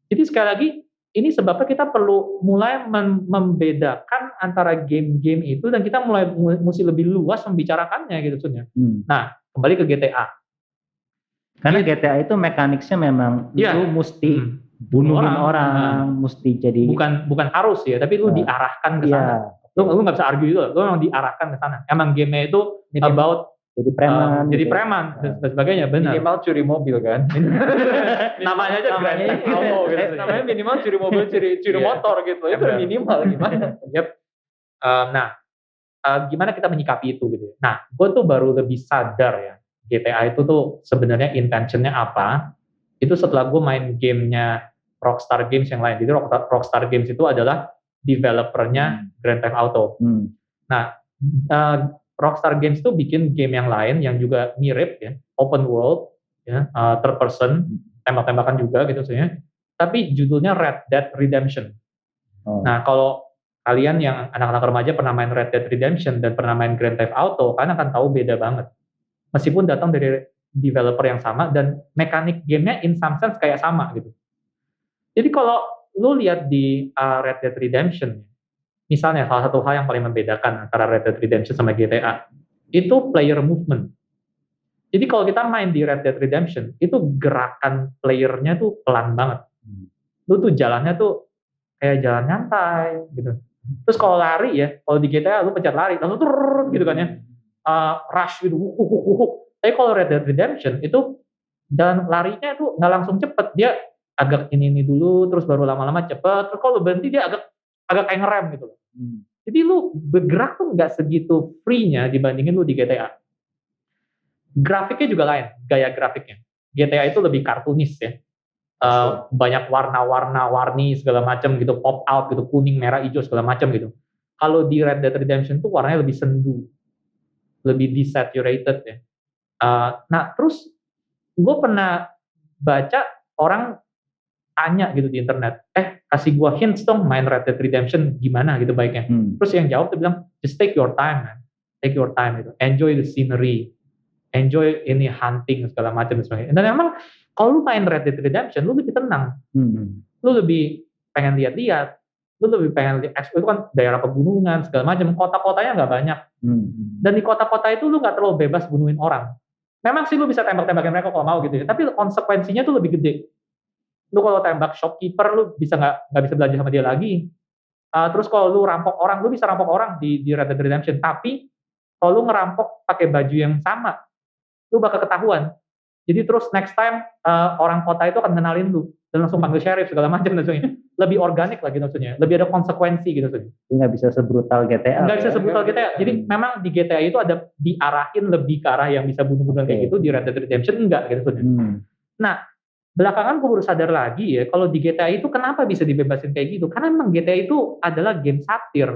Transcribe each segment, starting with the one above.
Jadi sekali lagi, ini sebabnya kita perlu mulai membedakan antara game-game itu dan kita mulai musti lebih luas membicarakannya gitu maksudnya. Nah, kembali ke GTA. Karena GTA itu mekaniknya memang lu musti bunuhin orang, musti jadi bukan harus ya, tapi lu diarahkan ke sana. Lu nggak bisa argue itu, lu memang diarahkan ke sana. Emang game-nya itu about jadi preman dan sebagainya, benar. Minimal curi mobil kan. Namanya aja Grand Theft Auto gitu. Namanya minimal curi mobil, curi motor gitu. Itu minimal gimana? Nah, gimana kita menyikapi itu gitu. Nah, gue tuh baru lebih sadar ya, GTA itu tuh sebenarnya intentionnya apa, itu setelah gue main gamenya Rockstar Games yang lain. Jadi Rockstar Games itu adalah developernya Grand Theft Auto. Nah, Rockstar Games itu bikin game yang lain yang juga mirip ya, open world, ya, third person, tembak-tembakan juga gitu sebenarnya. Tapi judulnya Red Dead Redemption. Nah, kalau kalian yang anak-anak remaja pernah main Red Dead Redemption dan pernah main Grand Theft Auto, kalian akan tahu beda banget. Meskipun datang dari developer yang sama dan mekanik gamenya in some sense kayak sama gitu. Jadi kalau lu lihat di Red Dead Redemption, misalnya salah satu hal yang paling membedakan antara Red Dead Redemption sama GTA, itu player movement. Jadi kalau kita main di Red Dead Redemption, itu gerakan playernya tuh pelan banget. Lu tuh jalannya tuh kayak jalan nyantai gitu. Terus kalau lari ya, kalau di GTA lu pencet lari, langsung turun gitu kan ya, rush gitu. Tapi kalau Red Dead Redemption itu jalan larinya tuh nggak langsung cepet, dia agak ini dulu, terus baru lama-lama cepet. Terus kalau berhenti dia agak kayak ngerem gitu loh. Jadi lu bergerak tuh nggak segitu free-nya dibandingin lu di GTA. Grafiknya juga lain, gaya grafiknya. GTA itu lebih kartunis ya. Banyak warna-warni segala macam gitu, pop out gitu, kuning, merah, hijau segala macam gitu. Kalau di Red Dead Redemption tuh warnanya lebih sendu, lebih desaturated ya. Nah terus gue pernah baca orang tanya gitu di internet, kasih gue hints dong main Red Dead Redemption gimana gitu baiknya. Terus yang jawab tuh bilang, just take your time man, take your time gitu, enjoy the scenery, enjoy ini hunting segala macam dan sebagainya. Dan memang kalau lu main Red Dead Redemption, lu lebih tenang, lu lebih pengen lihat-lihat, lu lebih pengen itu kan daerah pegunungan segala macam, kota-kotanya nggak banyak, dan di kota-kota itu lu nggak terlalu bebas bunuhin orang. Memang sih lu bisa tembak-tembakin mereka kalau mau gitu ya, tapi konsekuensinya tuh lebih gede. Lu kalau tembak shopkeeper, lu bisa nggak bisa belajar sama dia lagi. Terus kalau lu rampok orang, lu bisa rampok orang di Red Dead Redemption, tapi kalau lu ngerampok pakai baju yang sama, lu bakal ketahuan. Jadi terus next time orang kota itu akan kenalin lu dan langsung panggil sheriff segala macam dan sebagainya. Lebih organik lagi maksudnya, lebih ada konsekuensi gitu maksudnya. Nggak bisa sebrutal GTA. Nggak bisa sebrutal GTA. Jadi memang di GTA itu ada diarahin lebih ke arah yang bisa bunuh-bunuhan kayak gitu. Di Red Dead Redemption enggak gitu maksudnya. Nah, belakangan gue baru sadar lagi ya, kalau di GTA itu kenapa bisa dibebasin kayak gitu? Karena memang GTA itu adalah game satir.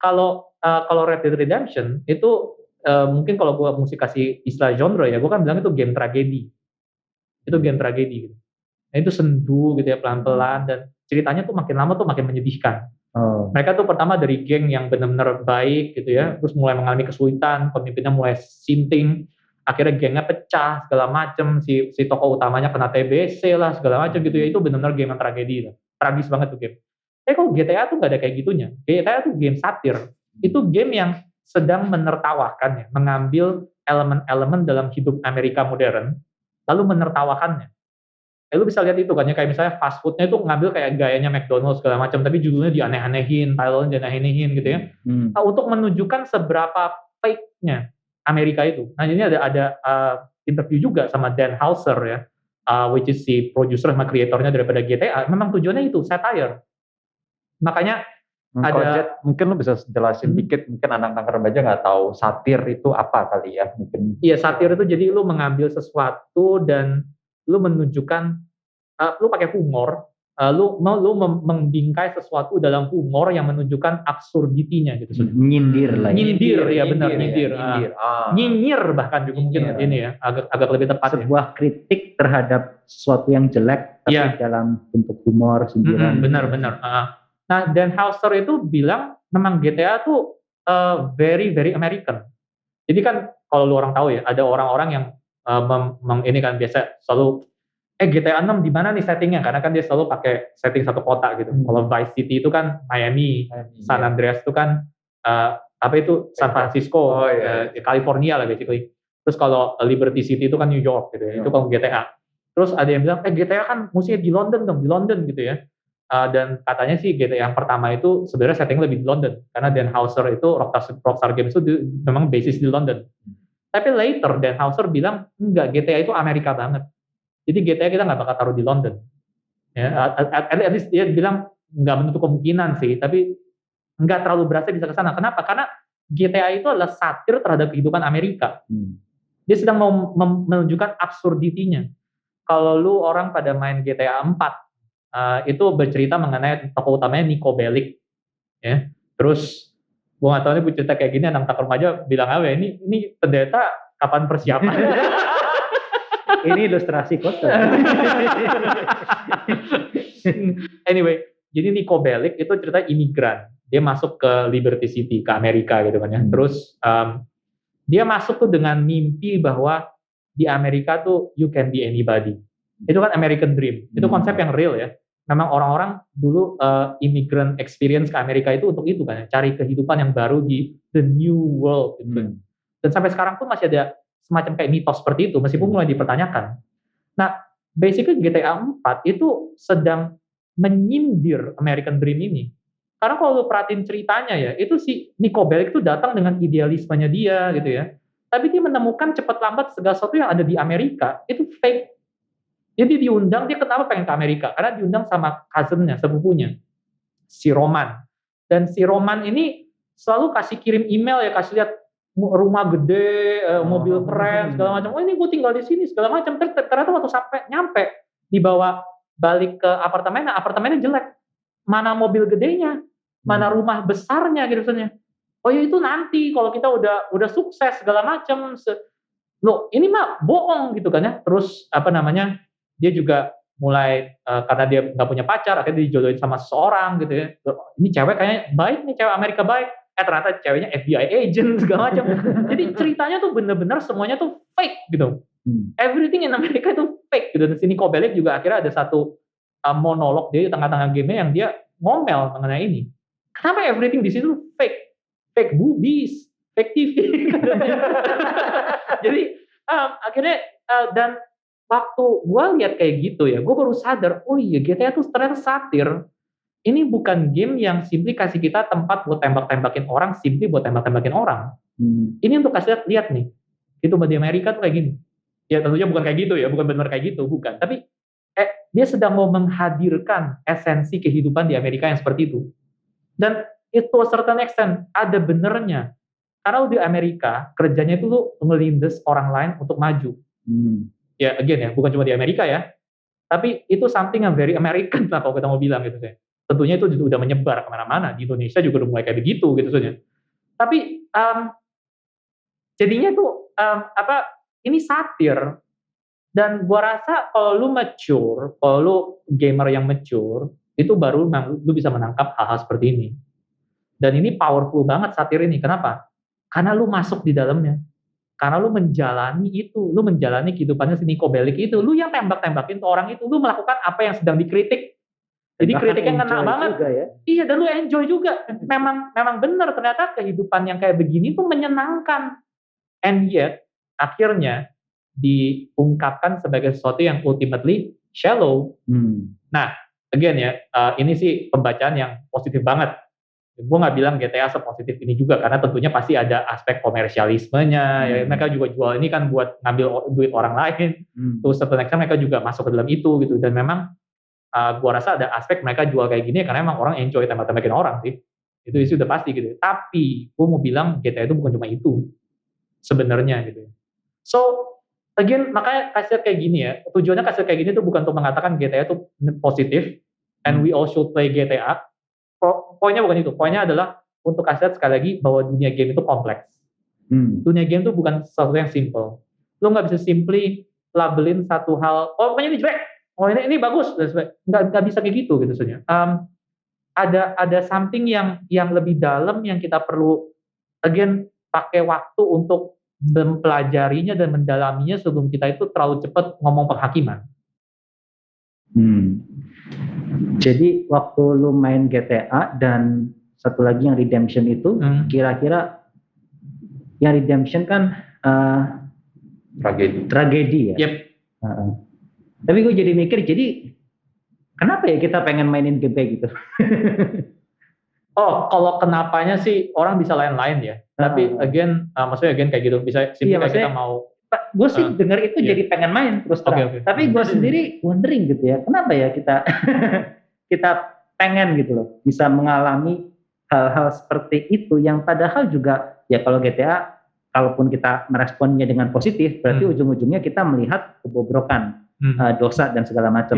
Kalau Red Dead Redemption itu mungkin kalau gue mesti kasih istilah genre ya, gue kan bilang itu game tragedi. Itu game tragedi gitu. Nah, itu sendu gitu ya, pelan-pelan, dan ceritanya tuh makin lama tuh makin menyedihkan. Mereka tuh pertama dari geng yang benar-benar baik gitu ya, terus mulai mengalami kesulitan, pemimpinnya mulai sinting, akhirnya gengnya pecah segala macem, si tokoh utamanya kena TBC lah segala macem gitu ya. Itu benar-benar game yang tragedi lah, tragis banget tuh game. Kok GTA tuh nggak ada kayak gitunya. GTA tuh game satir, itu game yang sedang menertawakan ya, mengambil elemen-elemen dalam hidup Amerika modern lalu menertawakannya. Lu bisa lihat itu kan ya, kayak misalnya fast foodnya itu ngambil kayak gayanya McDonald's segala macam, tapi judulnya dianeh-anehin, title-nya dianeh-anehin gitu ya. Untuk menunjukkan seberapa fake-nya Amerika itu. Nah, ini ada interview juga sama Dan Houser ya, which is si producer sama kreatornya daripada GTA. Memang tujuannya itu satire. Makanya ada, mungkin lu bisa jelasin dikit, mungkin anak-anak remaja nggak tahu satir itu apa kali ya mungkin. Iya, satir itu jadi lu mengambil sesuatu dan lu menunjukkan, lu pakai humor, lu membingkai sesuatu dalam humor yang menunjukkan absurditinya gitu. Nyindir lah. Nyindir, ya benar, nyindir. Nyinyir bahkan juga mungkin ini ya, agak lebih tepat. Sebuah kritik terhadap sesuatu yang jelek, tapi dalam bentuk humor, sindiran. Benar. Nah, Dan Houser itu bilang memang GTA tuh very very American. Jadi kan kalau lu orang tahu ya, ada orang-orang yang ini kan biasa selalu GTA 6 di mana nih settingnya? Karena kan dia selalu pakai setting satu kota gitu. Kalau Vice City itu kan Miami, San Andreas itu kan apa itu San Francisco, California lah basically. Terus kalau Liberty City itu kan New York gitu ya. Itu kalau GTA. Terus ada yang bilang, GTA kan musuhnya di London dong, di London gitu ya. Dan katanya sih GTA yang pertama itu sebenarnya setting lebih di London. Karena Dan Houser itu, Rockstar Games itu memang basis di London. Tapi later Dan Houser bilang, enggak, GTA itu Amerika banget. Jadi GTA kita nggak bakal taruh di London. Ya, at least dia bilang nggak menutup kemungkinan sih, tapi nggak terlalu berasa bisa ke sana. Kenapa? Karena GTA itu adalah satir terhadap kehidupan Amerika. Dia sedang mau menunjukkan absurditinya. Kalau lu orang pada main GTA 4, itu bercerita mengenai tokoh utamanya Niko Bellic. Ya. Terus gue nggak tahu nih, gue cerita kayak gini, anak tak remaja bilang apa ya, ini pendeta kapan persiapan? Ini ilustrasi kota. Anyway, jadi Niko Bellic itu cerita imigran. Dia masuk ke Liberty City, ke Amerika gitu kan ya. Terus dia masuk tuh dengan mimpi bahwa di Amerika tuh you can be anybody. Itu kan American Dream. Itu konsep yang real ya. Memang orang-orang dulu immigrant experience ke Amerika itu untuk itu kan ya. Cari kehidupan yang baru di the new world gitu. Dan sampai sekarang pun masih ada semacam kayak mitos seperti itu, meskipun mulai dipertanyakan. Nah, basically GTA 4 itu sedang menyindir American Dream ini. Karena kalau lu perhatiin ceritanya ya, itu si Niko Bellic itu datang dengan idealismenya dia gitu ya. Tapi dia menemukan cepat lambat segala sesuatu yang ada di Amerika, itu fake. Jadi diundang, dia kenapa pengen ke Amerika? Karena diundang sama cousin-nya, sepupunya, si Roman. Dan si Roman ini selalu kasih kirim email ya, kasih lihat rumah gede, mobil keren, segala macam. Oh ini gue tinggal di sini, segala macam. Ternyata waktu sampai nyampe, dibawa balik ke apartemennya jelek. Mana mobil gedenya, mana rumah besarnya gitu misalnya. Oh ya itu nanti kalau kita udah sukses segala macam. Loh ini mah bohong gitu kan ya. Terus apa namanya? Dia juga mulai karena dia nggak punya pacar, akhirnya dijodohin sama seseorang gitu ya. Ini cewek kayaknya baik nih, cewek Amerika baik. Ternyata ceweknya FBI agent segala macam. Jadi ceritanya tuh bener-bener semuanya tuh fake gitu. Everything in Amerika itu fake gitu. Dan sini Niko Bellic juga akhirnya ada satu monolog dia di tengah-tengah game yang dia ngomel mengenai ini. Kenapa everything di situ fake? Fake boobies, fake TV. Jadi akhirnya dan waktu gue lihat kayak gitu ya, gue baru sadar, oh iya GTA tuh ternyata satir. Ini bukan game yang simply kasih kita tempat buat tembak-tembakin orang, simply buat tembak-tembakin orang. Ini untuk kasih lihat nih, itu di Amerika tuh kayak gini. Ya tentunya bukan kayak gitu ya, bukan benar kayak gitu, bukan. Tapi dia sedang mau menghadirkan esensi kehidupan di Amerika yang seperti itu. Dan itu a certain extent ada benernya. Karena di Amerika, kerjanya itu lu ngelindes orang lain untuk maju. Ya again ya, bukan cuma di Amerika ya. Tapi itu something yang very American lah kalau kita mau bilang gitu ya. Tentunya itu udah menyebar kemana-mana. Di Indonesia juga udah mulai kayak begitu gitu saja. Tapi jadinya tuh ini satir. Dan gua rasa kalau lu mature, kalau lu gamer yang mature, itu baru lu bisa menangkap hal-hal seperti ini. Dan ini powerful banget satir ini. Kenapa? Karena lu masuk di dalamnya. Karena lu menjalani itu, lu menjalani kehidupannya si Niko Bellic itu, lu yang tembak-tembakin tuh orang itu, lu melakukan apa yang sedang dikritik. Jadi kritiknya kena banget. Ya? Iya, dan lu enjoy juga. Memang benar ternyata kehidupan yang kayak begini tuh menyenangkan. And yet, akhirnya diungkapkan sebagai sesuatu yang ultimately shallow. Nah, again ya, ini sih pembacaan yang positif banget. Gue nggak bilang GTA sepositif ini juga, karena tentunya pasti ada aspek komersialismenya. Ya, mereka juga jual ini kan buat ngambil duit orang lain. Terus setelah mereka juga masuk ke dalam itu gitu. Dan memang gue rasa ada aspek mereka jual kayak gini karena memang orang enjoy tembak-tembakin orang sih. Itu udah pasti gitu. Tapi gue mau bilang GTA itu bukan cuma itu sebenarnya gitu. So again, makanya kasih kayak gini ya. Tujuannya kasih kayak gini tuh bukan untuk mengatakan GTA itu positif and we all should play GTA. Poinnya bukan itu. Poinnya adalah untuk kasih sekali lagi bahwa dunia game itu kompleks. Dunia game itu bukan sesuatu yang simple. Lo nggak bisa simply labelin satu hal. Oh pokoknya ini jelek. Oh ini bagus. Nggak bisa kayak gitu sebenarnya. Ada something yang lebih dalam yang kita perlu again pakai waktu untuk mempelajarinya dan mendalaminya sebelum kita itu terlalu cepat ngomong penghakiman. Jadi waktu lu main GTA dan satu lagi yang Redemption itu, kira-kira yang Redemption kan tragedi ya. Yep. Tapi gue jadi mikir, jadi kenapa ya kita pengen mainin game kayak gitu? Oh, kalau kenapanya sih orang bisa lain-lain ya. Tapi maksudnya kayak gitu. Bisa Iya, kayak kita mau. Gue sih dengar itu jadi pengen main terus terang. Okay. Tapi gue sendiri wondering gitu ya, kenapa ya kita kita pengen gitu loh bisa mengalami hal-hal seperti itu yang padahal juga ya kalau GTA kalaupun kita meresponnya dengan positif berarti ujung-ujungnya kita melihat kebobrokan, dosa dan segala macam.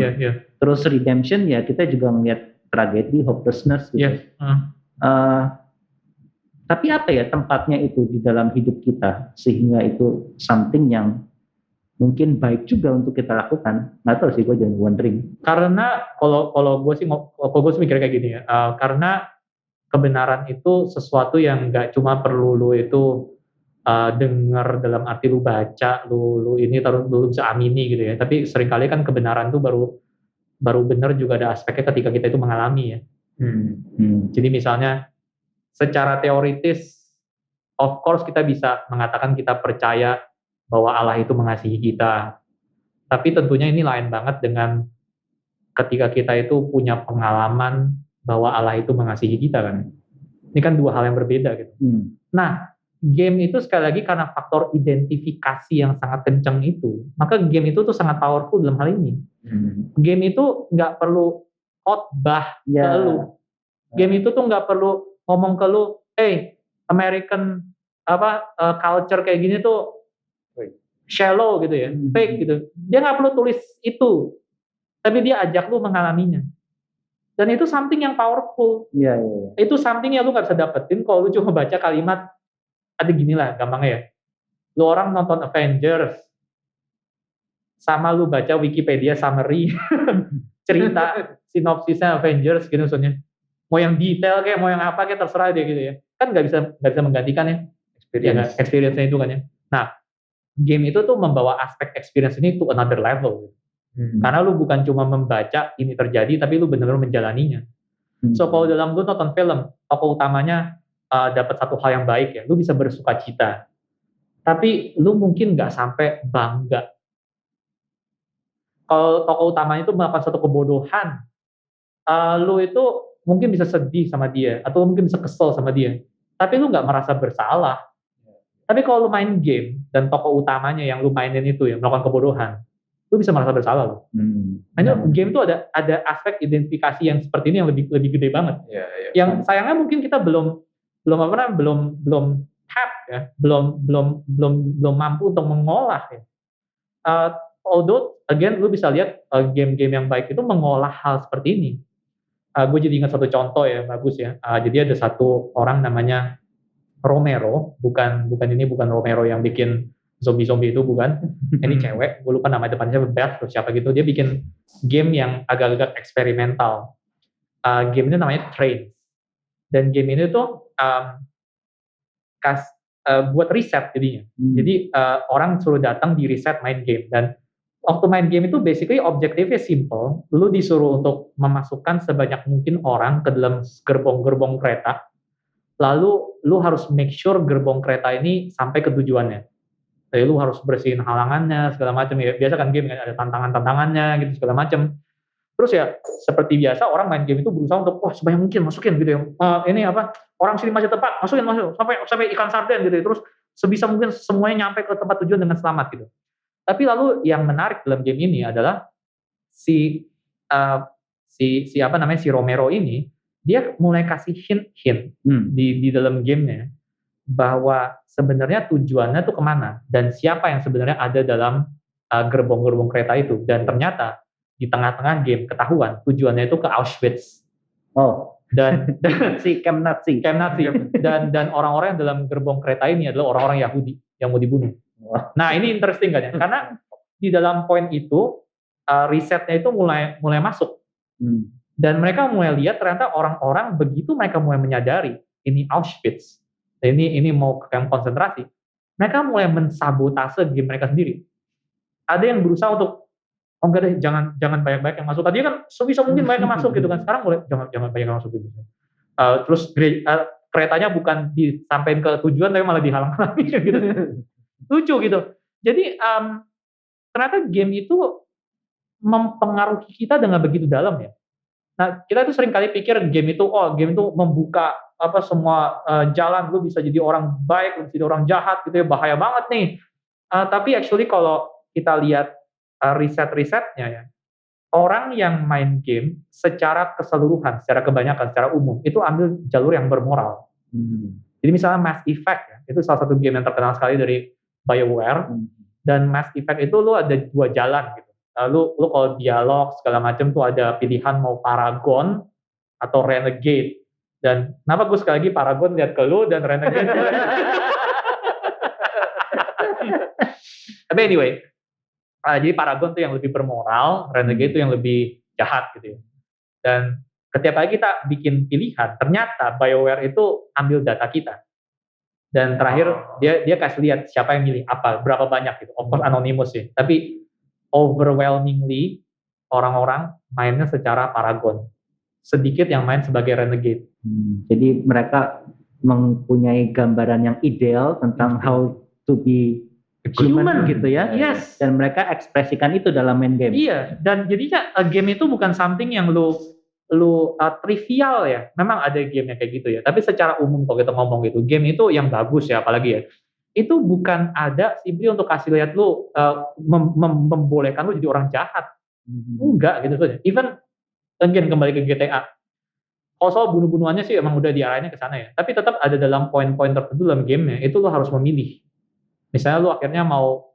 Terus Redemption ya kita juga melihat tragedi, hopelessness gitu. Tapi apa ya tempatnya itu di dalam hidup kita sehingga itu something yang mungkin baik juga untuk kita lakukan. Nggak tahu sih, gue jadi wondering. Karena kalau gue sih mikir kayak gini ya, karena kebenaran itu sesuatu yang nggak cuma perlu lu itu dengar dalam arti lu baca, lu ini terus lu bisa amini gitu ya. Tapi seringkali kan kebenaran tuh baru benar juga ada aspeknya ketika kita itu mengalami ya. Jadi misalnya secara teoritis, of course kita bisa mengatakan kita percaya bahwa Allah itu mengasihi kita. Tapi tentunya ini lain banget dengan ketika kita itu punya pengalaman bahwa Allah itu mengasihi kita kan. Ini kan dua hal yang berbeda gitu. Nah, game itu sekali lagi karena faktor identifikasi yang sangat kencang itu, maka game itu tuh sangat powerful dalam hal ini. Game itu nggak perlu khotbah ke lu. Game itu tuh nggak perlu ngomong ke lu, hey, American culture kayak gini tuh shallow gitu ya, fake gitu. Dia nggak perlu tulis itu, tapi dia ajak lu mengalaminya. Dan itu something yang powerful. Itu something yang lu nggak bisa dapetin kalau lu cuma baca kalimat, ada gini lah gampangnya ya. Lu orang nonton Avengers, sama lu baca Wikipedia summary, cerita sinopsisnya Avengers gitu maksudnya. Mau yang detail kayak mau yang apa kayak terserah dia gitu ya. Kan nggak bisa menggantikan ya experience-nya itu kan ya. Nah, game itu tuh membawa aspek experience ini to another level. Karena lu bukan cuma membaca ini terjadi, tapi lu benar-benar menjalaninya. So kalau dalam lu nonton film, tokoh utamanya dapat satu hal yang baik ya, lu bisa bersuka cita. Tapi lu mungkin nggak sampai bangga. Kalau tokoh utamanya itu melakukan satu kebodohan, lu itu mungkin bisa sedih sama dia, atau mungkin bisa kesel sama dia. Tapi lu nggak merasa bersalah. Tapi kalau lu main game dan tokoh utamanya yang lu mainin itu yang melakukan kebodohan, lu bisa merasa bersalah loh. Hanya game itu ada aspek identifikasi yang seperti ini yang lebih gede banget. Yang sayangnya mungkin kita belum tap ya, belum mampu untuk mengolah ya. Although again lu bisa lihat game-game yang baik itu mengolah hal seperti ini. Gue jadi ingat satu contoh ya bagus ya. Jadi ada satu orang namanya Romero, bukan Romero yang bikin zombie itu bukan. Ini cewek, gue lupa nama depannya Beth atau siapa gitu. Dia bikin game yang agak-agak eksperimental. Game ini namanya Train. Dan game ini tuh buat riset jadinya. Jadi orang suruh datang di riset main game, dan waktu main game itu basically objektifnya simple. Lu disuruh untuk memasukkan sebanyak mungkin orang ke dalam gerbong-gerbong kereta. Lalu lu harus make sure gerbong kereta ini sampai ke tujuannya. Jadi lu harus bersihin halangannya segala macam ya. Biasa kan game kan ada tantangan-tantangannya gitu segala macam. Terus ya seperti biasa orang main game itu berusaha untuk sebanyak mungkin masukin gitu ya. Ini orang sini masih tepat, masukin sampai ikan sarden gitu ya. Terus sebisa mungkin semuanya nyampe ke tempat tujuan dengan selamat gitu. Tapi lalu yang menarik dalam game ini adalah si Romero ini, dia mulai kasih hint di dalam gamenya bahwa sebenarnya tujuannya tuh kemana dan siapa yang sebenarnya ada dalam gerbong-gerbong kereta itu. Dan ternyata di tengah-tengah game ketahuan tujuannya itu ke Auschwitz. Dan si Camp Nazi. Dan orang-orang yang dalam gerbong kereta ini adalah orang-orang Yahudi yang mau dibunuh. Nah ini interesting kan ya, karena di dalam poin itu risetnya itu mulai masuk. Dan mereka mulai lihat ternyata orang-orang begitu mereka mulai menyadari ini Auschwitz, ini mau ke kamp konsentrasi, mereka mulai mensabotase game mereka sendiri. Ada yang berusaha untuk oh enggak deh, jangan banyak-banyak yang masuk. Tadi kan sebisa mungkin banyak yang masuk gitu kan. Sekarang mulai jangan banyak yang masuk gitu. Terus keretanya bukan disampaikan ke tujuan tapi malah dihalang-halangi gitu. Lucu gitu. Jadi ternyata game itu mempengaruhi kita dengan begitu dalam ya. Nah, kita tuh sering kali pikir game itu membuka semua jalan, lu bisa jadi orang baik, lu bisa jadi orang jahat gitu ya, bahaya banget nih. Tapi actually kalau kita lihat riset-risetnya ya, orang yang main game secara keseluruhan, secara kebanyakan, secara umum itu ambil jalur yang bermoral. Jadi misalnya Mass Effect ya, itu salah satu game yang terkenal sekali dari BioWare. Dan Mass Effect itu lu ada 2 jalan gitu. Lu kalau dialog segala macam tuh ada pilihan mau Paragon atau Renegade. Dan kenapa gue sekali lagi Paragon lihat ke lu dan Renegade. Tapi anyway, jadi Paragon tuh yang lebih bermoral, Renegade tuh yang lebih jahat gitu ya. Dan setiap kali kita bikin pilihan, ternyata BioWare itu ambil data kita. Dan terakhir dia kasih lihat siapa yang milih apa, berapa banyak gitu. Of course anonymous sih, tapi overwhelmingly orang-orang mainnya secara Paragon. Sedikit yang main sebagai Renegade. Jadi mereka mempunyai gambaran yang ideal tentang how to be human gitu ya. Yes. Dan mereka ekspresikan itu dalam main game. Iya, dan jadinya game itu bukan something yang lu trivial ya. Memang ada game yang kayak gitu ya. Tapi secara umum kalau kita ngomong gitu, game itu yang bagus ya apalagi ya. Itu bukan ada simply untuk kasih lihat lu membolehkan lu jadi orang jahat. Enggak gitu saja. Even again kembali ke GTA. Kalau soal bunuh-bunuhannya sih emang udah diarahinnya ke sana ya. Tapi tetap ada dalam poin-poin tertentu dalam gamenya, itu lo harus memilih. Misalnya lo akhirnya mau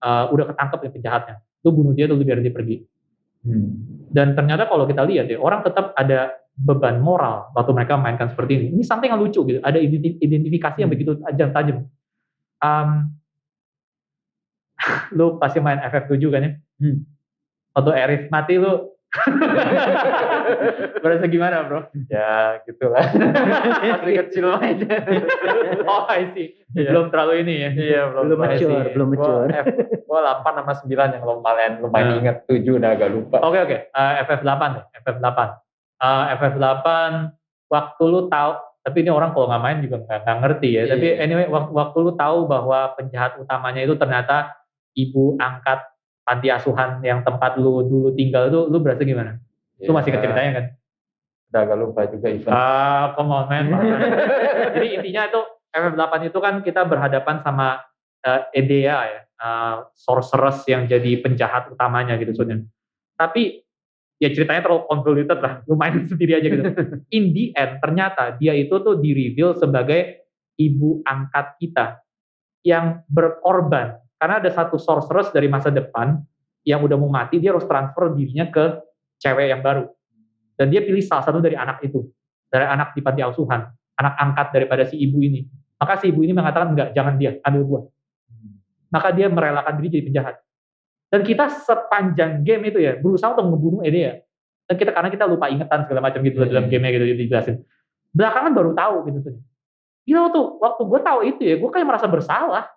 udah ketangkep nih penjahatnya, lo bunuh dia dulu biar dia pergi. Dan ternyata kalau kita lihat ya, orang tetap ada beban moral waktu mereka mainkan seperti ini. Ini something yang lucu gitu. Ada identifikasi yang begitu tajam. Lo pasti main FF7 kan ya? Waktu Arif mati lo berasa gimana bro? Ya gitulah. Masih kecil aja. Oh I see. Belum terlalu ini ya. Iya belum mature. Gua 8 sama 9 yang lumayan inget, 7 udah agak lupa. Oke. FF8 deh. FF8 waktu lu tahu, tapi ini orang kalau nggak main juga nggak ngerti ya. Tapi anyway waktu lu tahu bahwa penjahat utamanya itu ternyata ibu angkat panti asuhan yang tempat lu dulu tinggal itu, lu berasa gimana? Lu masih ceritanya kan? Udah agak lupa juga itu. Come on man. Jadi intinya itu FF8 itu kan kita berhadapan sama Edea ya, sorceress yang jadi penjahat utamanya gitu sebenarnya. Tapi ya ceritanya terlalu convoluted lah, lu main sendiri aja gitu. In the end ternyata dia itu tuh di-reveal sebagai ibu angkat kita yang berkorban. Karena ada satu sorceress dari masa depan yang udah mau mati, dia harus transfer dirinya ke cewek yang baru. Dan dia pilih salah satu dari anak itu, dari anak di panti asuhan, anak angkat daripada si ibu ini. Maka si ibu ini mengatakan, enggak, jangan dia, ambil gua. Maka dia merelakan diri jadi penjahat. Dan kita sepanjang game itu ya, berusaha untuk membunuh Edea. Dan karena kita lupa ingatan segala macam gitu dalam game-nya gitu dijelasin. Belakangan baru tahu gitu. Gila tuh, waktu gue tahu itu ya, gue kayak merasa bersalah.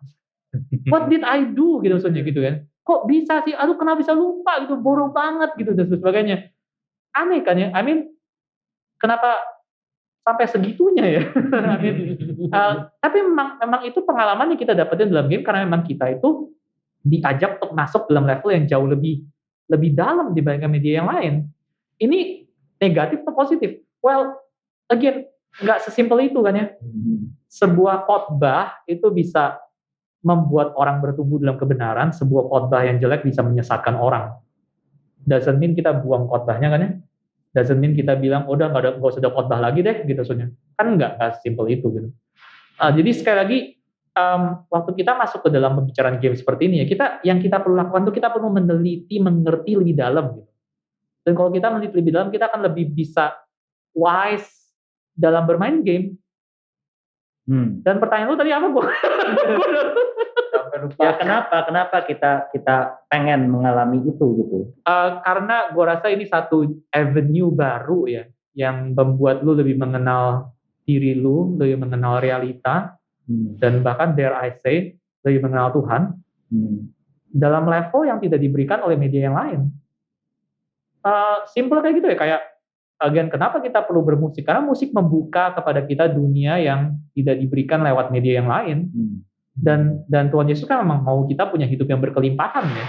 What did I do gitu maksudnya gitu kan? Kok bisa sih? Aduh kenapa bisa lupa gitu, bodoh banget gitu dan sebagainya. Aneh kan ya? I mean, kenapa sampai segitunya ya? Tapi memang itu pengalaman yang kita dapetin dalam game karena memang kita itu diajak untuk masuk dalam level yang jauh lebih dalam dibandingkan media yang lain. Ini negatif atau positif? Well, again, nggak sesimpel itu kan ya. Sebuah khotbah itu bisa membuat orang bertumbuh dalam kebenaran, sebuah khotbah yang jelek bisa menyesatkan orang. Doesn't mean kita buang khotbahnya kan ya. Doesn't mean kita bilang, udah nggak usah ada khotbah lagi deh, gitu soalnya. Kan nggak simple itu gitu. Jadi sekali lagi, waktu kita masuk ke dalam pembicaraan game seperti ini ya, yang kita perlu lakukan tuh kita perlu meneliti, mengerti lebih dalam gitu. Dan kalau kita meneliti lebih dalam, kita akan lebih bisa wise dalam bermain game. Dan pertanyaan lu tadi apa gua? Ya kenapa kita pengen mengalami itu gitu? Karena gue rasa ini satu avenue baru ya, yang membuat lu lebih mengenal diri lu, lebih mengenal realita, dan bahkan dare I say lebih mengenal Tuhan. dalam level yang tidak diberikan oleh media yang lain. Simple kayak gitu ya, kayak again kenapa kita perlu bermusik, karena musik membuka kepada kita dunia yang tidak diberikan lewat media yang lain. Dan Tuhan Yesus kan memang mau kita punya hidup yang berkelimpahan ya.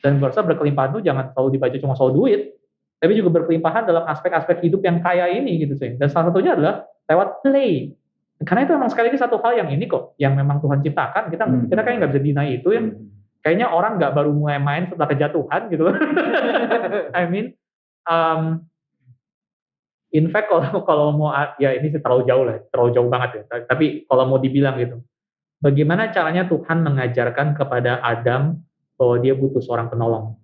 Dan gue rasa berkelimpahan itu jangan selalu dibaca cuma soal duit, tapi juga berkelimpahan dalam aspek-aspek hidup yang kaya ini gitu sih. Dan salah satunya adalah lewat play. Karena itu memang sekali lagi satu hal yang ini kok, yang memang Tuhan ciptakan. Kita kayaknya nggak bisa deny itu ya. Kayaknya orang nggak baru mulai main setelah kejatuhan gitu. I mean, in fact kalau mau ya ini sih terlalu jauh banget ya. Tapi kalau mau dibilang gitu, bagaimana caranya Tuhan mengajarkan kepada Adam bahwa dia butuh seorang penolong?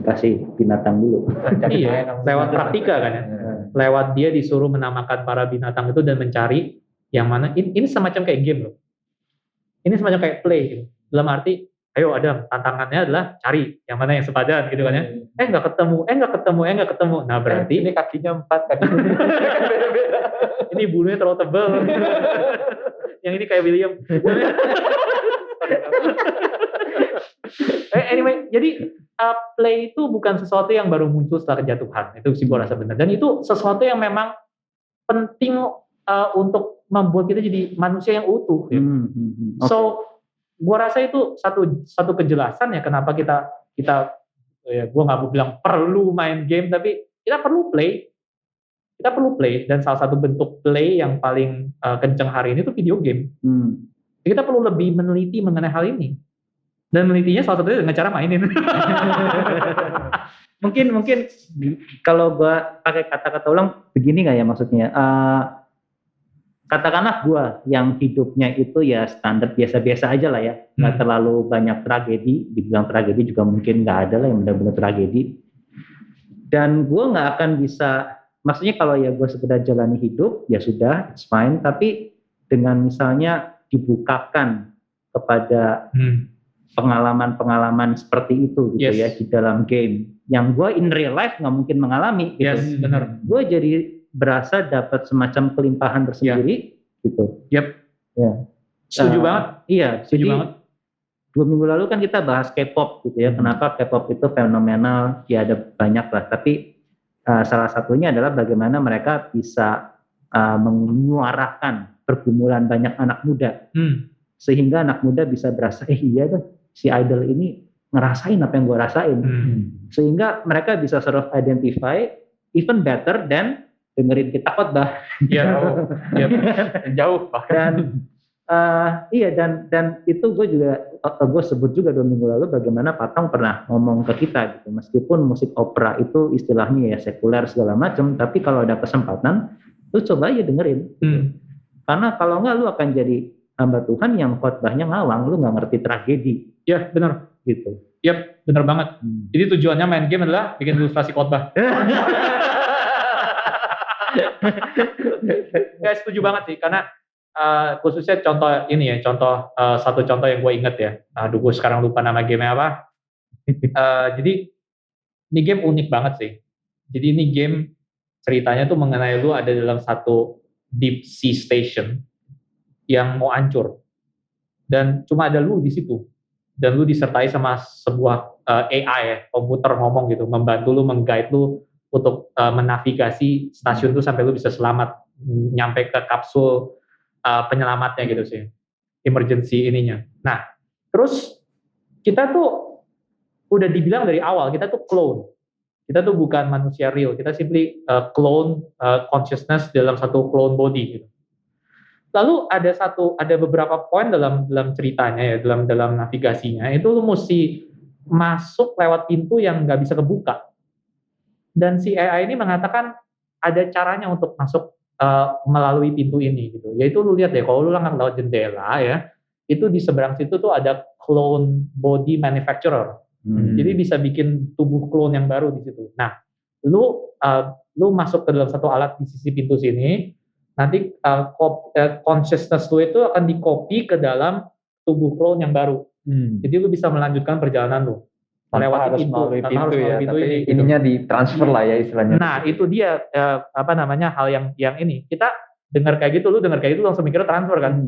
Kasih binatang dulu. Iya, lewat praktika kan ya. Lewat dia disuruh menamakan para binatang itu dan mencari yang mana. Ini semacam kayak game loh. Ini semacam kayak play gitu. Dalam arti, ayo Adam, tantangannya adalah cari yang mana yang sepadan gitu kan ya. Nggak ketemu. Nah berarti ini kakinya 4 kan. ini bulunya terlalu tebal. Yang ini kayak William. Anyway, jadi play itu bukan sesuatu yang baru muncul setelah kejatuhan. Itu sih gue rasa benar. Dan itu sesuatu yang memang penting untuk membuat kita jadi manusia yang utuh. Ya. Okay. So, gue rasa itu satu kejelasan ya kenapa kita ya, gue nggak mau bilang perlu main game, tapi kita perlu play. Kita perlu play, dan salah satu bentuk play yang paling kenceng hari ini itu video game. Kita perlu lebih meneliti mengenai hal ini. Dan menelitinya salah satunya dengan cara mainin. mungkin kalau gue pakai kata-kata ulang begini nggak ya maksudnya? Katakanlah gue yang hidupnya itu ya standar biasa-biasa aja lah ya, nggak terlalu banyak tragedi. Dibilang tragedi juga mungkin nggak ada lah yang benar-benar tragedi. Dan gue nggak akan bisa, maksudnya kalau ya gue sekedar jalani hidup ya sudah, it's fine. Tapi dengan misalnya dibukakan kepada pengalaman-pengalaman seperti itu gitu ya di dalam game yang gue in real life nggak mungkin mengalami gitu. Yes, benar. Gue jadi berasa dapat semacam kelimpahan tersendiri gitu. Ya. Setuju banget. Iya, setuju banget. 2 minggu lalu kan kita bahas K-pop gitu ya. Kenapa K-pop itu fenomenal? Ya ada banyak lah. Tapi salah satunya adalah bagaimana mereka bisa menyuarakan pergumulan banyak anak muda. Sehingga anak muda bisa berasa, iya dong, si idol ini ngerasain apa yang gue rasain. Sehingga mereka bisa sort of identify even better than dengerin kita khotbah. Jauh bahkan. Dan itu gue sebut juga 2 minggu lalu bagaimana Patong pernah ngomong ke kita gitu. Meskipun musik opera itu istilahnya ya sekuler segala macam, tapi kalau ada kesempatan, lu coba aja dengerin. Karena kalau enggak lu akan jadi hamba Tuhan yang khotbahnya ngawang, lu nggak ngerti tragedi. Ya benar. Gitu. Yap, benar banget. Jadi tujuannya main game adalah bikin ilustrasi khotbah. Ya setuju banget sih, karena khususnya contoh ini ya, satu contoh yang gue inget ya. Aduh, gue sekarang lupa nama gamenya apa. Jadi ini game unik banget sih. Jadi ini game ceritanya tuh mengenai lu ada dalam satu deep sea station yang mau hancur, dan cuma ada lu di situ, dan lu disertai sama sebuah AI ya, komputer ngomong gitu, membantu lu, mengguide lu untuk menavigasi stasiun itu sampai lu bisa selamat nyampe ke kapsul penyelamatnya gitu sih, emergency ininya. Nah, terus kita tuh udah dibilang dari awal kita tuh clone, kita tuh bukan manusia real, kita simply clone consciousness dalam satu clone body gitu. Lalu ada beberapa poin dalam ceritanya ya, dalam navigasinya itu lu mesti masuk lewat pintu yang nggak bisa kebuka. Dan si AI ini mengatakan ada caranya untuk masuk melalui pintu ini gitu. Yaitu lu lihat deh, kalau lu lewat jendela ya, itu di seberang situ tuh ada clone body manufacturer. Jadi bisa bikin tubuh clone yang baru di situ. Nah, lu masuk ke dalam satu alat di sisi pintu sini. Nanti consciousness lu itu akan di-copy ke dalam tubuh clone yang baru. Jadi lu bisa melanjutkan perjalanan lu. Melewati pintu ya, tapi ininya ditransfer lah ya istilahnya. Nah, itu dia hal yang ini. Kita dengar kayak gitu, lu dengar kayak gitu langsung mikirnya transfer kan.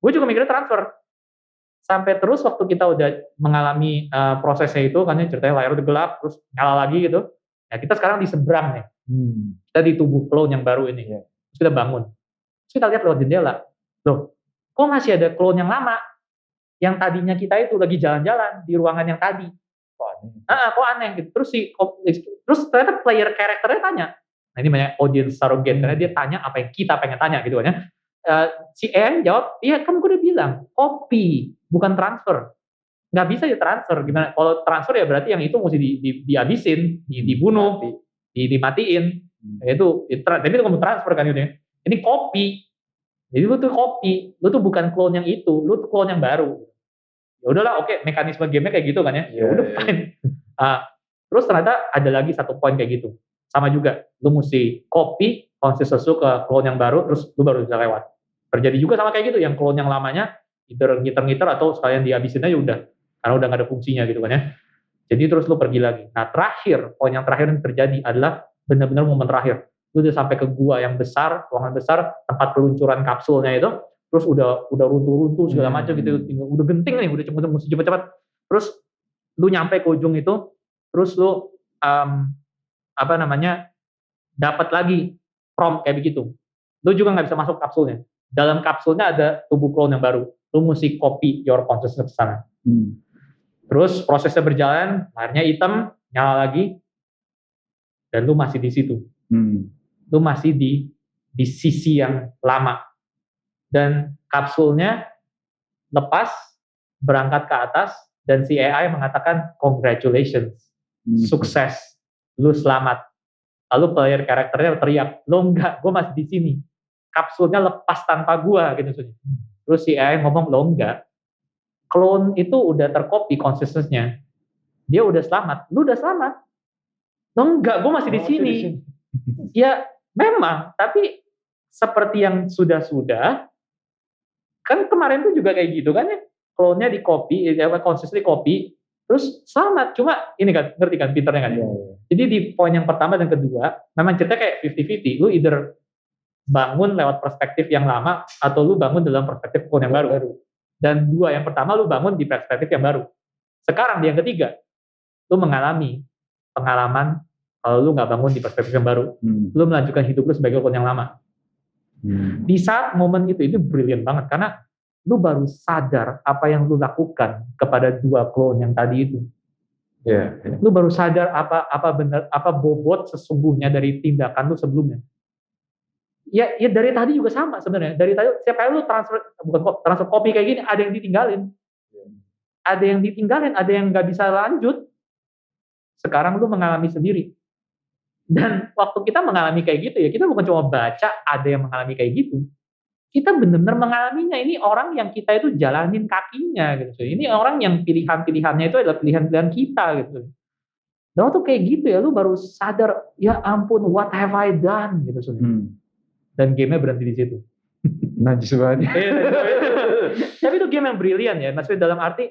Gue juga mikirnya transfer. sampai terus waktu kita udah mengalami prosesnya itu, kan ceritanya layar udah gelap, terus nyala lagi gitu. Nah kita sekarang di seberang nih, kita di tubuh clone yang baru ini. Terus kita bangun, terus kita lihat lewat jendela, loh kok masih ada clone yang lama, yang tadinya kita itu lagi jalan-jalan di ruangan yang tadi. Kok aneh gitu. Terus ternyata player karakternya tanya. Nah ini banyak audience surrogate, karena dia tanya apa yang kita pengen tanya gitu kan ya. Si AI jawab, iya kan gue udah bilang, copy, bukan transfer. Nggak bisa ditransfer. Gimana? Kalau transfer ya berarti yang itu mesti dihabisin, dibunuh, dimatiin. Tapi itu kamu transfer kan gitu ya. Ini copy. Jadi lu tuh copy, lu tuh bukan clone yang itu, lu tuh clone yang baru. Ya udahlah, oke, mekanisme game-nya kayak gitu kan ya. Ya udah fine. Terus ternyata ada lagi satu poin kayak gitu. Sama juga, lu mesti copy consistency ke clone yang baru, terus lu baru bisa lewat. Terjadi juga sama kayak gitu, yang clone yang lamanya either ngiter-ngiter atau sekalian dihabisin aja udah, karena udah gak ada fungsinya gitu kan ya. Jadi terus lu pergi lagi. Nah terakhir, poin yang terakhir yang terjadi adalah benar-benar momen terakhir. Lu udah sampai ke gua yang besar, ruangan besar, tempat peluncuran kapsulnya itu, terus udah runtuh-runtuh segala macam gitu, udah genting nih, udah mesti cepet-cepet. Terus lu nyampe ke ujung itu, terus lu dapat lagi prompt kayak begitu. Lu juga nggak bisa masuk kapsulnya. Dalam kapsulnya ada tubuh clone yang baru. Lu mesti copy your consciousness ke sana. Terus prosesnya berjalan, layarnya hitam, nyala lagi, dan lu masih di situ. Lu masih di sisi yang lama. Dan kapsulnya lepas, berangkat ke atas, dan si AI mengatakan congratulations, sukses, lu selamat. Lalu player karakternya teriak, lo enggak, gue masih di sini. Kapsulnya lepas tanpa gue gitu. Terus si AI ngomong, lo enggak. Clone itu udah tercopy konsistensinya. Dia udah selamat, lu udah selamat. Lo enggak, gue masih di sini. Ya memang, tapi seperti yang sudah-sudah, kan kemarin tuh juga kayak gitu kan ya. Clone-nya di copy, konsisten di copy, terus selamat. Cuma ini kan, ngerti kan pinternya kan ya. Jadi di poin yang pertama dan kedua, memang cerita kayak 50-50. Lu either bangun lewat perspektif yang lama, atau lu bangun dalam perspektif clone yang baru. Dan dua, yang pertama lu bangun di perspektif yang baru. Sekarang di yang ketiga, lu mengalami pengalaman kalau lu nggak bangun di perspektif yang baru. Lu melanjutkan hidup lu sebagai clone yang lama. Di saat momen itu brilliant banget, karena lu baru sadar apa yang lu lakukan kepada dua clone yang tadi itu. Lu baru sadar apa bobot sesungguhnya dari tindakan lu sebelumnya. Ya dari tadi juga sama sebenarnya. Dari tadi setiap kali lu transfer copy kayak gini, ada yang ditinggalin. Ada yang ditinggalin, ada yang nggak bisa lanjut. Sekarang lu mengalami sendiri. Dan waktu kita mengalami kayak gitu ya, kita bukan cuma baca ada yang mengalami kayak gitu. Kita benar-benar mengalaminya. Ini orang yang kita itu jalanin kakinya gitu. Ini orang yang pilihan-pilihannya itu adalah pilihan-pilihan kita gitu. Dan waktu kayak gitu ya, lu baru sadar, ya ampun, what have I done gitu. Dan game-nya berhenti di situ. Najis banget. Tapi itu game yang brilian ya. Maksudnya dalam arti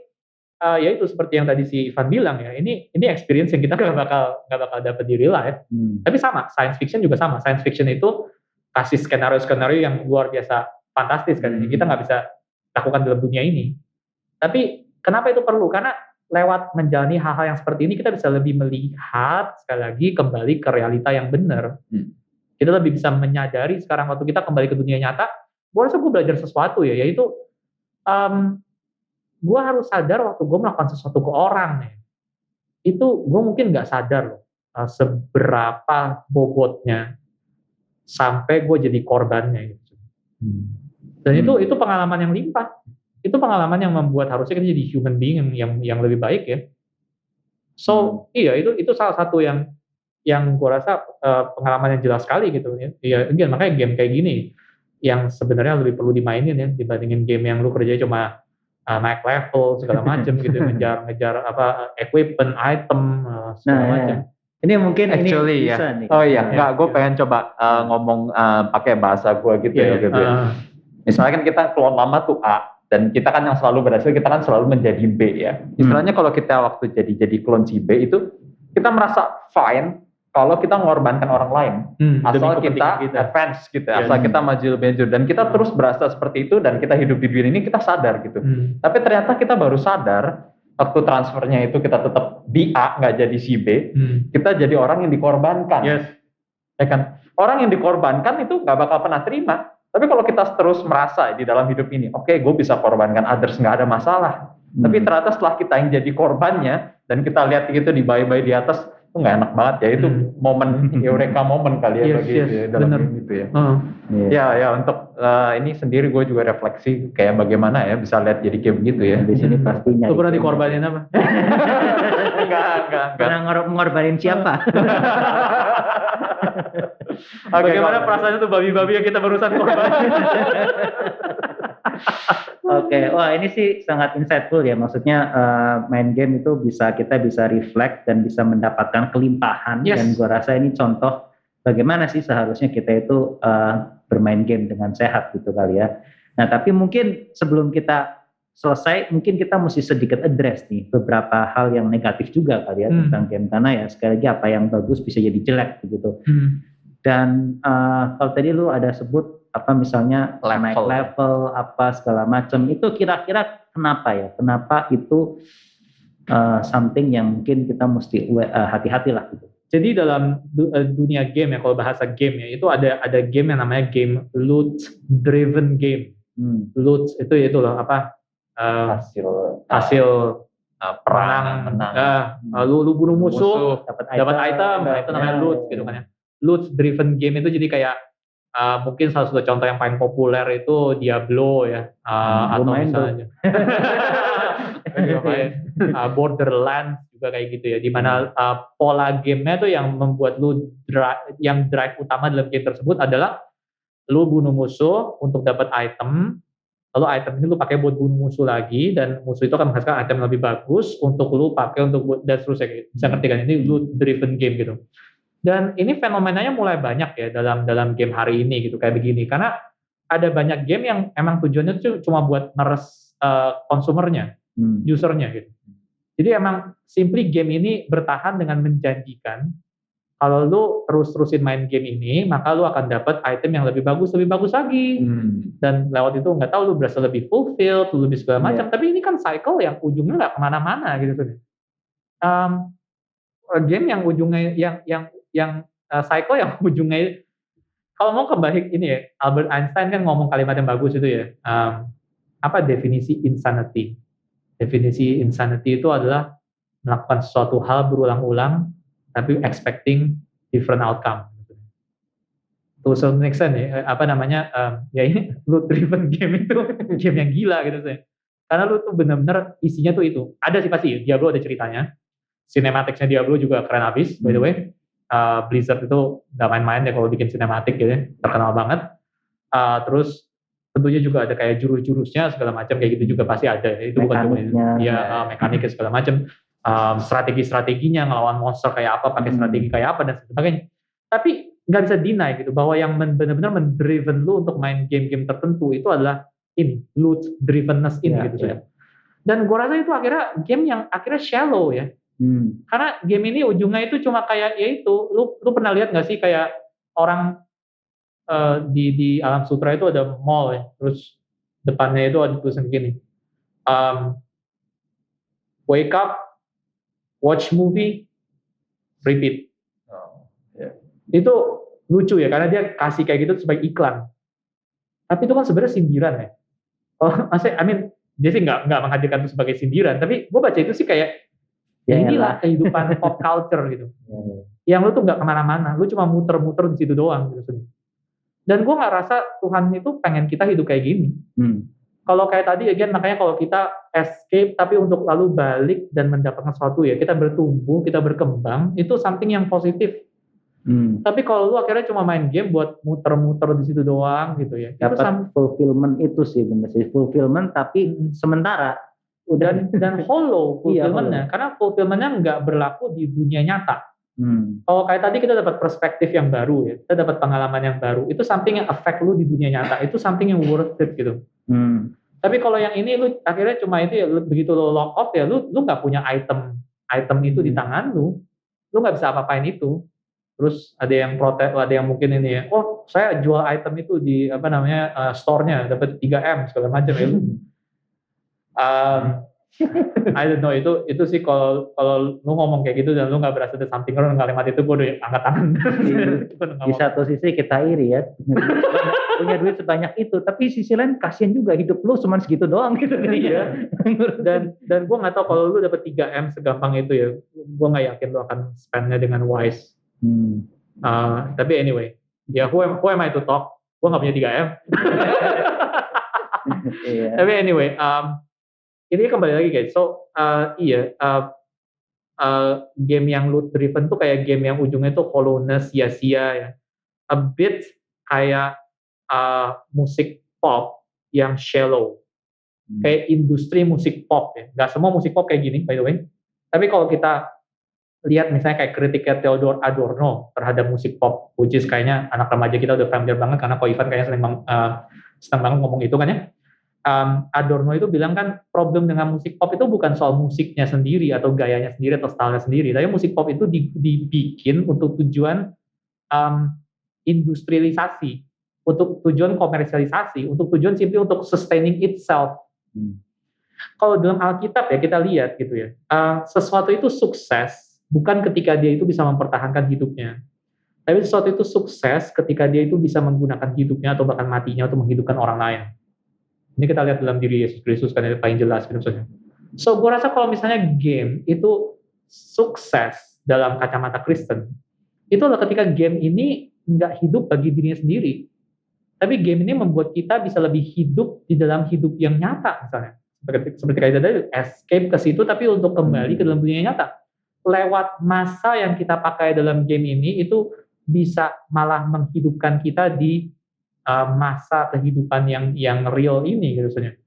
ya itu seperti yang tadi si Ivan bilang ya. Ini experience yang kita nggak bakal dapat di real life. Tapi sama, science fiction juga sama. Science fiction itu kasih skenario yang luar biasa fantastis kan. Kita nggak bisa lakukan dalam dunia ini. Tapi kenapa itu perlu? Karena lewat menjalani hal-hal yang seperti ini kita bisa lebih melihat sekali lagi kembali ke realita yang benar. Kita lebih bisa menyadari sekarang waktu kita kembali ke dunia nyata, gue rasa gue belajar sesuatu ya, yaitu gue harus sadar waktu gue melakukan sesuatu ke orang nih, itu gue mungkin nggak sadar loh seberapa bobotnya sampai gue jadi korbannya gitu. Dan itu pengalaman yang limpah, itu pengalaman yang membuat harusnya kita jadi human being yang lebih baik ya. So iya itu salah satu yang gue rasa pengalaman yang jelas sekali gitu ya. Makanya game kayak gini yang sebenarnya lebih perlu dimainin ya dibandingin game yang lu kerja cuma naik level segala macam gitu, ngejar equipment, item segala macam. Ini mungkin actually ini bisa ya. nih. Oh iya, enggak, gue pengen coba ngomong pakai bahasa gue gitu ya. Misalnya kan kita clone lama tuh A, dan kita kan yang selalu berhasil, kita kan selalu menjadi B ya. Istilahnya kalau kita waktu jadi clone si B itu kita merasa fine kalau kita mengorbankan orang lain, asal kita advance gitu, asal kita maju lebih maju, dan kita terus berasa seperti itu, dan kita hidup di dunia ini kita sadar gitu. Tapi ternyata kita baru sadar waktu transfernya itu kita tetap di A, nggak jadi si B, kita jadi orang yang dikorbankan. Ya kan? Orang yang dikorbankan itu nggak bakal pernah terima. Tapi kalau kita terus merasa di dalam hidup ini, oke, gue bisa korbankan others, nggak ada masalah. Tapi ternyata setelah kita yang jadi korbannya, dan kita lihat itu di bayi-bayi di atas, itu nggak enak banget ya. Itu momen eureka momen kali ya bagi dalam itu ya. Ya untuk ini sendiri gue juga refleksi kayak bagaimana ya bisa lihat jadi kayak begitu ya. Di sini pastinya. Lu pernah dikorbanin apa? Enggak. Pernah mengorbanin siapa? Bagaimana perasaannya tuh babi-babi yang kita barusan korban? Oke, wah ini sih sangat insightful ya. Maksudnya main game itu kita bisa reflect dan bisa mendapatkan kelimpahan. Dan gue rasa ini contoh bagaimana sih seharusnya kita itu bermain game dengan sehat gitu kali ya. Nah tapi mungkin sebelum kita selesai, mungkin kita mesti sedikit address nih beberapa hal yang negatif juga kali ya tentang game, karena ya sekali lagi apa yang bagus bisa jadi jelek begitu. Dan kalau tadi lu ada sebut apa misalnya naik level apa segala macam, itu kira-kira kenapa ya? Kenapa itu something yang mungkin kita mesti hati-hati lah gitu. Jadi dalam dunia game ya, kalau bahasa game ya, itu ada game yang namanya game loot driven game. Loot itu loh apa? Hasil perang, lu bunuh musuh, dapat item, itu namanya loot gitu kan ya. Loot driven game itu jadi kayak mungkin salah satu contoh yang paling populer itu Diablo ya, atau misalnya Borderlands juga kayak gitu ya, dimana pola gamenya tuh yang membuat lu yang drive utama dalam game tersebut adalah lu bunuh musuh untuk dapat item, lalu item ini lu pakai buat bunuh musuh lagi, dan musuh itu akan menghasilkan item yang lebih bagus untuk lu pakai untuk dan seterusnya gitu. Bisa ngerti kan, ini loot driven game gitu. Dan ini fenomenanya mulai banyak ya dalam game hari ini gitu kayak begini, karena ada banyak game yang emang tujuannya tuh cuma buat meres konsumernya, usernya gitu. Jadi emang simply game ini bertahan dengan menjanjikan kalau lu terus-terusin main game ini, maka lu akan dapat item yang lebih bagus lagi. Dan lewat itu nggak tahu lu berasa lebih fulfilled, lu lebih segala macam. Tapi ini kan cycle yang ujungnya nggak kemana-mana gitu. Game yang ujungnya yang cycle yang ujungnya, kalau mau kembali ini ya, Albert Einstein kan ngomong kalimat yang bagus itu ya, apa definisi insanity? Definisi insanity itu adalah melakukan sesuatu hal berulang-ulang tapi expecting different outcome. To some extent ya, apa namanya, ya ini loot driven game itu game yang gila gitu sih. Karena lu tuh benar-benar isinya tuh itu. Ada sih pasti, Diablo ada ceritanya. Cinematic-nya Diablo juga keren abis, by the way. Blizzard itu nggak main-main ya kalau bikin sinematik gitu ya, terkenal banget. Terus tentunya juga ada kayak jurus-jurusnya segala macam kayak gitu juga pasti ada. Itu bukan cuma ya mekaniknya segala macam, strategi-strateginya ngelawan monster kayak apa, pakai strategi kayak apa dan sebagainya. Tapi nggak bisa deny gitu bahwa yang benar-benar mendriven lu untuk main game-game tertentu itu adalah ini loot drivenness ini gitu ya. Dan gue rasa itu akhirnya game yang akhirnya shallow ya. Karena game ini ujungnya itu cuma kayak ya itu, lu pernah lihat nggak sih kayak orang di Alam Sutra itu ada mall ya, terus depannya itu ada tulisan gini, wake up, watch movie, repeat. Itu lucu ya, karena dia kasih kayak gitu sebagai iklan. Tapi itu kan sebenarnya sindiran ya. Maksudnya, dia sih nggak menghadirkan itu sebagai sindiran, tapi gue baca itu sih kayak ya inilah kehidupan pop culture gitu. Yang lu tuh nggak kemana-mana, lu cuma muter-muter di situ doang gitu. Dan gue nggak rasa Tuhan itu pengen kita hidup kayak gini. Kalau kayak tadi again, makanya kalau kita escape tapi untuk lalu balik dan mendapatkan sesuatu ya, kita bertumbuh, kita berkembang, itu something yang positif. Tapi kalau lu akhirnya cuma main game buat muter-muter di situ doang gitu ya, dapat fulfillment itu sih bener sih, fulfillment tapi sementara. Dan hollow fulfillment-nya, karena fulfillment-nya nggak berlaku di dunia nyata. Kalau kayak tadi kita dapat perspektif yang baru ya, kita dapat pengalaman yang baru, itu something yang affect lu di dunia nyata, itu something yang worth it gitu. Tapi kalau yang ini lu akhirnya cuma itu ya, begitu lu log off ya, lu nggak punya item itu di tangan lu nggak bisa apa-apain itu. Terus ada yang protes, ada yang mungkin ini ya, oh saya jual item itu di apa namanya store-nya dapat 3M segala macam ya. I don't know, itu sih kalau lu ngomong kayak gitu dan lu nggak berasa ada something wrong dengan kalimat itu, gue udah angkat tangan. Di satu sisi kita iri ya, punya duit sebanyak itu, tapi sisi lain kasihan juga hidup lu cuma segitu doang gitu. Iya. dan gue nggak tahu kalau lu dapet 3M segampang itu ya, gue nggak yakin lu akan spendnya dengan wise. Tapi anyway, ya who am I to talk? Gue nggak punya 3M. Tapi anyway, ini kembali lagi guys. So game yang loot driven tuh kayak game yang ujungnya tuh hollowness, sia-sia ya. A bit kayak musik pop yang shallow. Kayak industri musik pop ya. Gak semua musik pop kayak gini by the way. Tapi kalau kita lihat misalnya kayak kritiknya Theodore Adorno terhadap musik pop, which is kayaknya anak remaja kita udah familiar banget karena Ko Ivan kayaknya senang banget ngomong itu kan ya. Adorno itu bilang kan problem dengan musik pop itu bukan soal musiknya sendiri atau gayanya sendiri atau stylenya sendiri, tapi musik pop itu dibikin untuk tujuan industrialisasi, untuk tujuan komersialisasi, untuk tujuan simply untuk sustaining itself. Kalau dalam Alkitab ya kita lihat gitu ya, sesuatu itu sukses bukan ketika dia itu bisa mempertahankan hidupnya, tapi sesuatu itu sukses ketika dia itu bisa menggunakan hidupnya atau bahkan matinya untuk menghidupkan orang lain. Ini kita lihat dalam diri Yesus Kristus kan itu paling jelas gitu maksudnya. So gue rasa kalau misalnya game itu sukses dalam kacamata Kristen, itu adalah ketika game ini nggak hidup bagi dirinya sendiri, tapi game ini membuat kita bisa lebih hidup di dalam hidup yang nyata misalnya. Seperti kayak tadi escape ke situ tapi untuk kembali ke dalam dunia nyata. Lewat masa yang kita pakai dalam game ini itu bisa malah menghidupkan kita di masa kehidupan yang real ini gitu sebenarnya.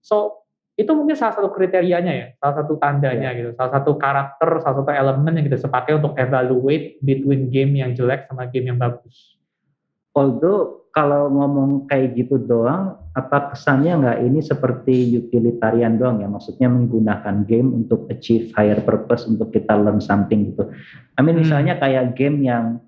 So itu mungkin salah satu kriterianya ya, salah satu tandanya gitu, salah satu karakter, salah satu elemen yang kita sepakai untuk evaluate between game yang jelek sama game yang bagus. Although kalau ngomong kayak gitu doang, apa kesannya nggak ini seperti utilitarian doang ya? Maksudnya menggunakan game untuk achieve higher purpose, untuk kita learn something gitu. I mean misalnya kayak game yang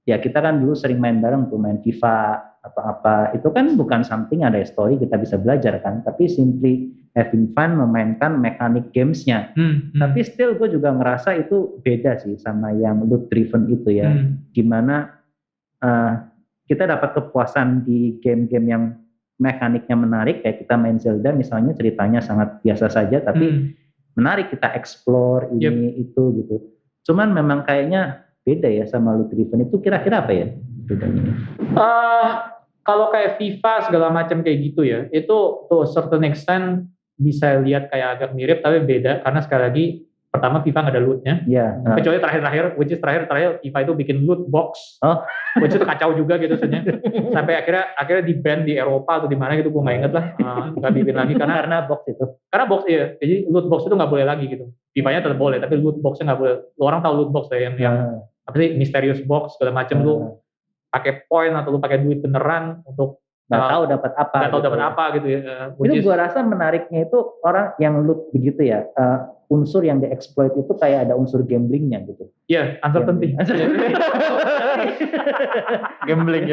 ya kita kan dulu sering main bareng tuh, main FIFA apa-apa, itu kan bukan something ada story kita bisa belajar kan, tapi simply having fun memainkan mekanik gamesnya. Tapi still gue juga ngerasa itu beda sih sama yang loot driven itu ya. Gimana kita dapat kepuasan di game-game yang mekaniknya menarik, kayak kita main Zelda misalnya, ceritanya sangat biasa saja tapi menarik, kita explore ini itu gitu. Cuman memang kayaknya beda ya sama loot driven itu, kira-kira apa ya bedanya? Kalau kayak FIFA segala macam kayak gitu ya, itu to a certain extent bisa lihat kayak agak mirip tapi beda karena sekali lagi pertama FIFA nggak ada lootnya, kecuali terakhir which is terakhir FIFA itu bikin loot box, which itu kacau juga gitu sebenarnya, sampai akhirnya di ban di Eropa atau di mana gitu, gue nggak inget lah, nggak bikin lagi karena box itu, ya, jadi loot box itu nggak boleh lagi gitu, FIFA-nya tetap boleh tapi loot boxnya nggak boleh. Orang tahu loot box ya yang apa sih, mysterious box segala macam, lu pakai poin atau lu pakai duit beneran untuk nggak tahu dapat apa gitu ya. Itu gua rasa menariknya itu orang yang loot begitu ya, unsur yang dieksploit itu kayak ada unsur gamblingnya gitu. Iya, uncertainty. Gambling.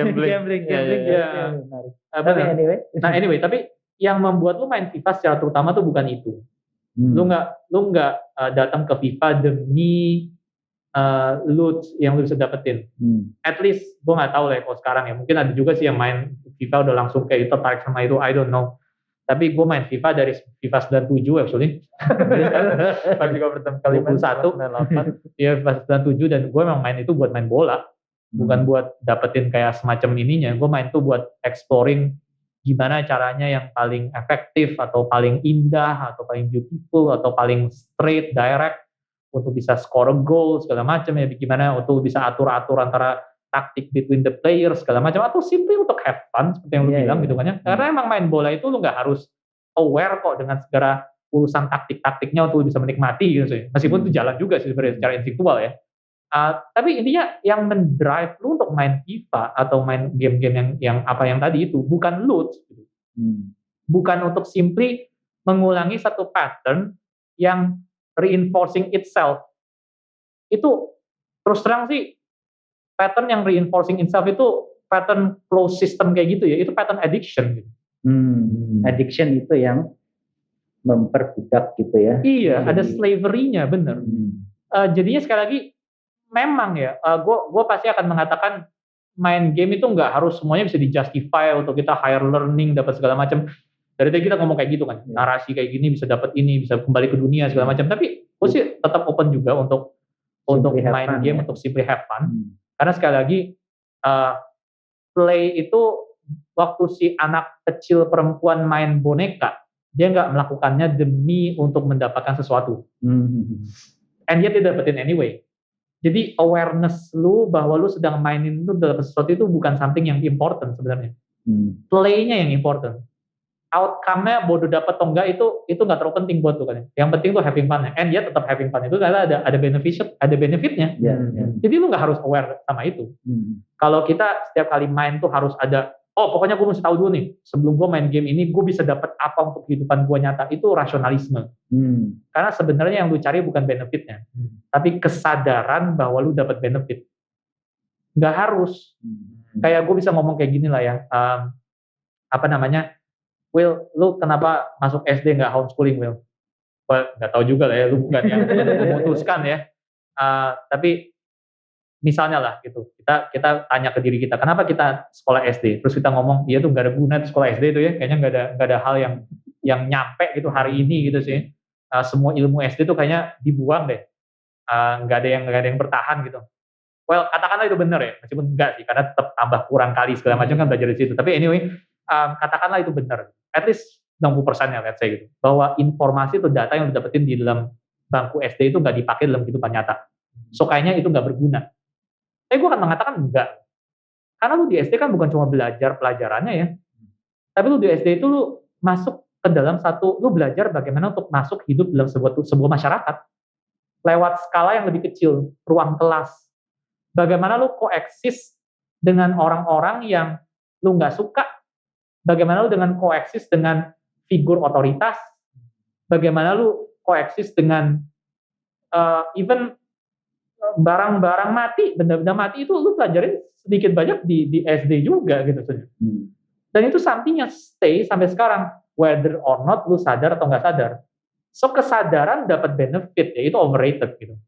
Anyway, tapi yang membuat lu main FIFA secara terutama tuh bukan itu. Lu nggak datang ke FIFA demi loot yang lu bisa dapetin. At least gue nggak tahu lah ya kalau sekarang ya, mungkin ada juga sih yang main FIFA udah langsung kayak itu, tertarik sama itu, I don't know. Tapi gue main FIFA dari FIFA 97 actually. Pas juga pertama kali 21, ya FIFA 97, dan gue memang main itu buat main bola, bukan buat dapetin kayak semacam ininya. Gue main itu buat exploring gimana caranya yang paling efektif atau paling indah atau paling beautiful atau paling straight, direct untuk bisa score goal segala macam ya, gimana untuk bisa atur antara taktik between the players segala macam, atau simply untuk have fun seperti yang lu bilang gitu kan ya. Karena emang main bola itu lu nggak harus aware kok dengan segala urusan taktiknya untuk bisa menikmati gitu sih. Meskipun itu jalan juga sih sebenarnya secara instinktual ya. Tapi intinya yang mendrive lu untuk main FIFA atau main game-game yang apa yang tadi itu bukan loot gitu. Bukan untuk simply mengulangi satu pattern yang reinforcing itself. Itu terus terang sih pattern yang reinforcing itself itu pattern closed system kayak gitu ya, itu pattern addiction gitu. Addiction itu yang memperbudak gitu ya. Iya, ada slavery-nya, bener. Jadinya sekali lagi, memang ya, gue pasti akan mengatakan main game itu nggak harus semuanya bisa di-justify untuk kita higher learning, dapat segala macam. Dari tadi kita ngomong kayak gitu kan, narasi kayak gini bisa dapat ini, bisa kembali ke dunia segala macam. Tapi gue sih tetap open juga untuk main game, untuk simply have fun. Karena sekali lagi, play itu waktu si anak kecil perempuan main boneka, dia nggak melakukannya demi untuk mendapatkan sesuatu. And yet dia dapetin anyway. Jadi awareness lu bahwa lu sedang mainin itu dapat sesuatu itu bukan something yang important sebenarnya. Play-nya yang important. Outcome-nya bodoh dapat atau enggak itu nggak terlalu penting buat lu kan. Yang penting tuh having fun. And yet tetap having fun itu karena ada benefitnya. Jadi lu nggak harus aware sama itu. Kalau kita setiap kali main tuh harus ada, pokoknya gue mesti tahu dulu nih, sebelum gue main game ini gue bisa dapat apa untuk kehidupan gue nyata, itu rasionalisme. Karena sebenarnya yang lu cari bukan benefitnya, tapi kesadaran bahwa lu dapat benefit. Nggak harus. Kayak gue bisa ngomong kayak gini lah ya, Will, lu kenapa masuk SD nggak homeschooling, Will? Nggak tahu juga lah ya, lu bukan yang memutuskan ya. Tapi misalnya lah gitu, kita tanya ke diri kita, kenapa kita sekolah SD? Terus kita ngomong, iya tuh nggak ada guna sekolah SD itu ya, kayaknya nggak ada hal yang nyampe gitu hari ini gitu sih. Semua ilmu SD tuh kayaknya dibuang deh, nggak ada yang bertahan gitu. Well, katakanlah itu benar ya, meskipun enggak sih, karena tetap tambah kurang kali segala macam kan belajar di situ. Tapi anyway, katakanlah itu benar, at least 60% ya, let's say gitu, bahwa informasi atau data yang didapetin di dalam bangku SD itu nggak dipakai dalam kehidupan nyata. So kayaknya itu nggak berguna. Tapi gue akan mengatakan enggak. Karena lu di SD kan bukan cuma belajar pelajarannya ya. Tapi lu di SD itu lu masuk ke dalam lu belajar bagaimana untuk masuk hidup dalam sebuah masyarakat. Lewat skala yang lebih kecil, ruang kelas. Bagaimana lu koeksis dengan orang-orang yang lu nggak suka. Bagaimana lu koeksis dengan figur otoritas. Bagaimana lu koeksis dengan even barang-barang mati, benda-benda mati itu lu pelajarin sedikit banyak di SD juga gitu. Dan itu something yang stay sampai sekarang, whether or not lu sadar atau nggak sadar. So kesadaran dapat benefit ya, itu overrated gitu.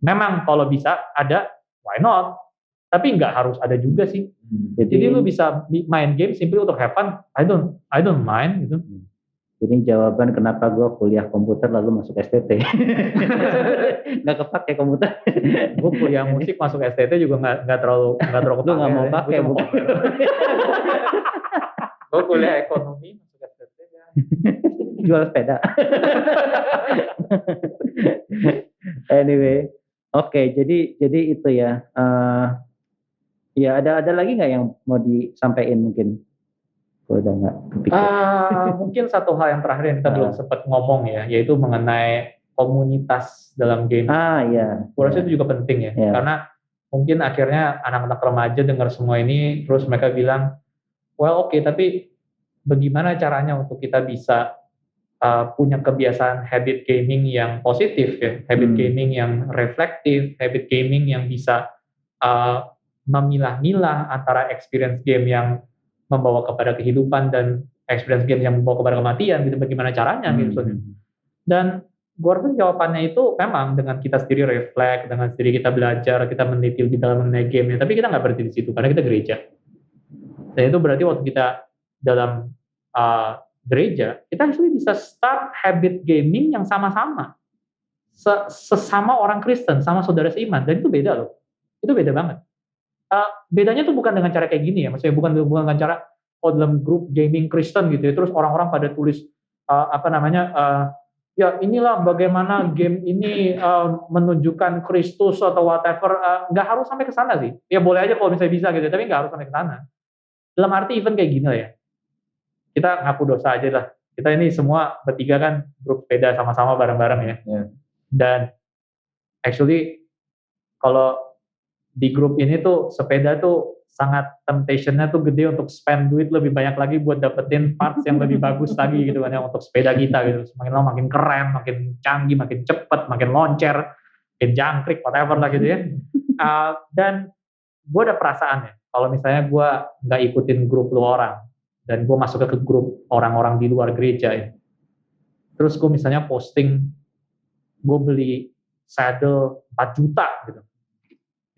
Memang kalau bisa ada, why not? Tapi nggak harus ada juga sih. Jadi lu bisa main game simply untuk have fun. I don't mind gitu. Ini jawaban kenapa gue kuliah komputer lalu masuk STT. Nggak kepake komputer. Gue kuliah musik masuk STT juga nggak terlalu kepake. Lu nggak mau pakai bukan? Gue kuliah ekonomi masuk STT ya. Jual sepeda. Anyway, oke, jadi itu ya. Ya ada lagi nggak yang mau disampaikan mungkin? Udah nggak kepikiran. Mungkin satu hal yang terakhir yang kita belum sempat ngomong ya, yaitu mengenai komunitas dalam game. Iya. Gue rasa itu juga penting ya, karena mungkin akhirnya anak-anak remaja dengar semua ini, terus mereka bilang, well oke, tapi bagaimana caranya untuk kita bisa punya kebiasaan habit gaming yang positif ya, habit gaming yang reflektif, habit gaming yang bisa memilah-milah antara experience game yang membawa kepada kehidupan dan experience game yang membawa kepada kematian gitu, bagaimana caranya gitu. Dan gue rasa jawabannya itu memang dengan kita sendiri reflect, dengan sendiri kita belajar, kita meneliti lebih dalam mengenai game-nya, tapi kita nggak berhenti di situ karena kita gereja. Dan itu berarti waktu kita dalam gereja, kita actually bisa start habit gaming yang sama-sama sesama orang Kristen, sama saudara seiman, dan itu beda loh, itu beda banget. Bedanya tuh bukan dengan cara kayak gini ya, maksudnya bukan dengan cara dalam grup gaming Kristen gitu ya, terus orang-orang pada tulis ya inilah bagaimana game ini menunjukkan Kristus atau whatever, nggak harus sampai ke sana sih, ya boleh aja kalau misalnya bisa gitu, tapi nggak harus sampai ke sana. Dalam arti event kayak gini lah ya, kita ngaku dosa aja lah, kita ini semua bertiga kan grup sepeda sama-sama bareng-bareng ya. Dan actually kalau di grup ini tuh sepeda tuh sangat temptation-nya tuh gede untuk spend duit lebih banyak lagi buat dapetin parts yang lebih bagus lagi gitu kan ya, untuk sepeda kita gitu. Semakin lama makin keren, makin canggih, makin cepat, makin loncer, makin jangkrik, whatever lah gitu ya. Dan gue ada perasaan ya, kalau misalnya gue nggak ikutin grup lu orang, dan gue masuk ke grup orang-orang di luar gereja ya, terus gue misalnya posting, gue beli saddle 4 juta gitu,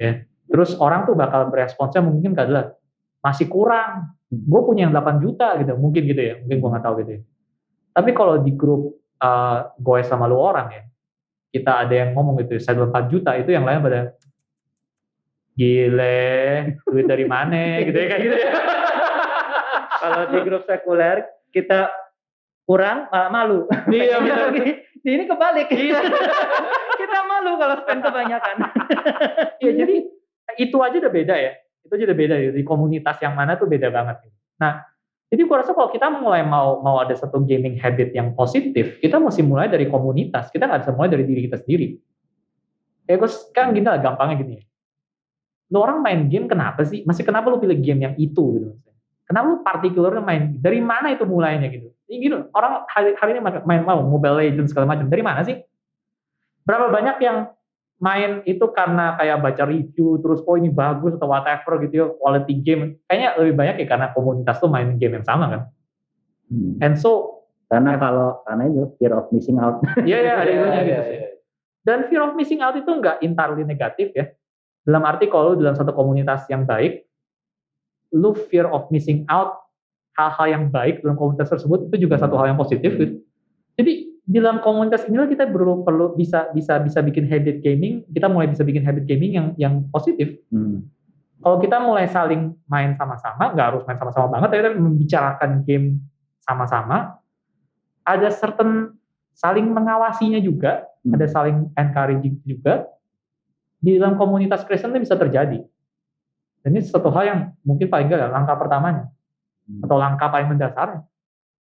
ya. Terus orang tuh bakal beresponsnya mungkin adalah, masih kurang, gue punya yang 8 juta gitu, mungkin gitu ya, mungkin gue nggak tahu gitu ya. Tapi kalau di grup gue sama lu orang ya, kita ada yang ngomong gitu, saddle 4 juta, itu yang lain pada, gile, duit dari mana gitu ya, kayak gitu ya. Kalau di grup sekuler, kita kurang malah malu. Iya benar. Ini kebalik. Iya. Kita malu kalau spend kebanyakan. Iya, jadi itu aja udah beda ya. Itu aja udah beda ya. Di komunitas yang mana tuh beda banget. Nah, jadi gua rasa kalau kita mulai mau ada satu gaming habit yang positif, kita mesti mulai dari komunitas. Kita nggak bisa mulai dari diri kita sendiri. Ya terus kan gini lah, gampangnya gini ya. Lu orang main game kenapa sih? Masih kenapa lu pilih game yang itu gitu? Kenapa lu partikularnya main? Dari mana itu mulainya gitu? Ini gitu, orang hari ini main Mobile Legends segala macam. Dari mana sih? Berapa banyak yang main itu karena kayak baca review, terus ini bagus atau whatever gitu ya, quality game. Kayaknya lebih banyak ya karena komunitas tuh main game yang sama kan. And so karena itu fear of missing out. Iya, ada itunya gitu sih. Dan fear of missing out itu nggak entirely negatif ya. Dalam arti kalau dalam satu komunitas yang baik, lu fear of missing out hal-hal yang baik dalam komunitas tersebut, itu juga satu hal yang positif gitu. Jadi di dalam komunitas inilah kita perlu bisa bikin habit gaming, kita mulai bisa bikin habit gaming yang positif. Kalau kita mulai saling main sama-sama, nggak harus main sama-sama banget, tapi kita membicarakan game sama-sama, ada certain saling mengawasinya juga, ada saling encouraging juga. Di dalam komunitas Kristen itu bisa terjadi. Dan ini satu hal yang mungkin paling enggak langkah pertamanya. Atau langkah paling mendasarnya.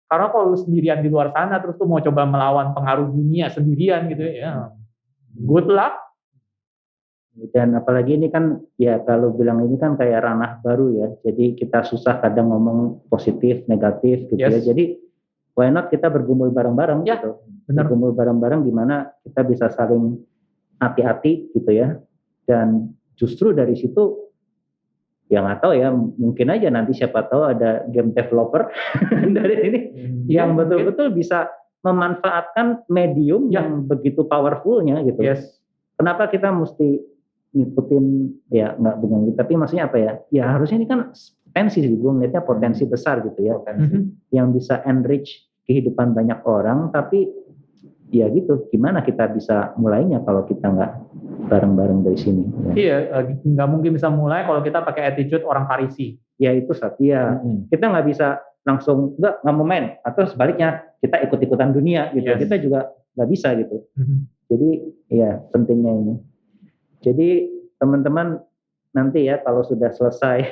Karena kalau lu sendirian di luar sana, terus tuh mau coba melawan pengaruh dunia sendirian gitu ya, good luck. Dan apalagi ini kan, ya kalau bilang ini kan kayak ranah baru ya, jadi kita susah kadang ngomong positif, negatif gitu ya. Jadi why not kita bergumul bareng-bareng gitu. Bergumul bareng-bareng di mana kita bisa saling hati-hati gitu ya. Dan justru dari situ, ya nggak tahu ya, mungkin aja nanti siapa tahu ada game developer dari ini yang betul-betul bisa memanfaatkan medium yang begitu powerfulnya gitu. Kenapa kita mesti ngikutin, ya nggak bukan gitu, tapi maksudnya apa ya? Ya harusnya ini kan potensi sih, gue ngeliatnya potensi besar gitu ya, yang bisa enrich kehidupan banyak orang, tapi ya gitu, gimana kita bisa mulainya kalau kita nggak bareng-bareng dari sini? Ya. Iya, nggak mungkin bisa mulai kalau kita pakai attitude orang Farisi. Ya itu satu ya. Kita nggak bisa langsung nggak mau main, atau sebaliknya kita ikut-ikutan dunia gitu. Kita juga nggak bisa gitu. Jadi ya pentingnya ini. Jadi teman-teman nanti ya kalau sudah selesai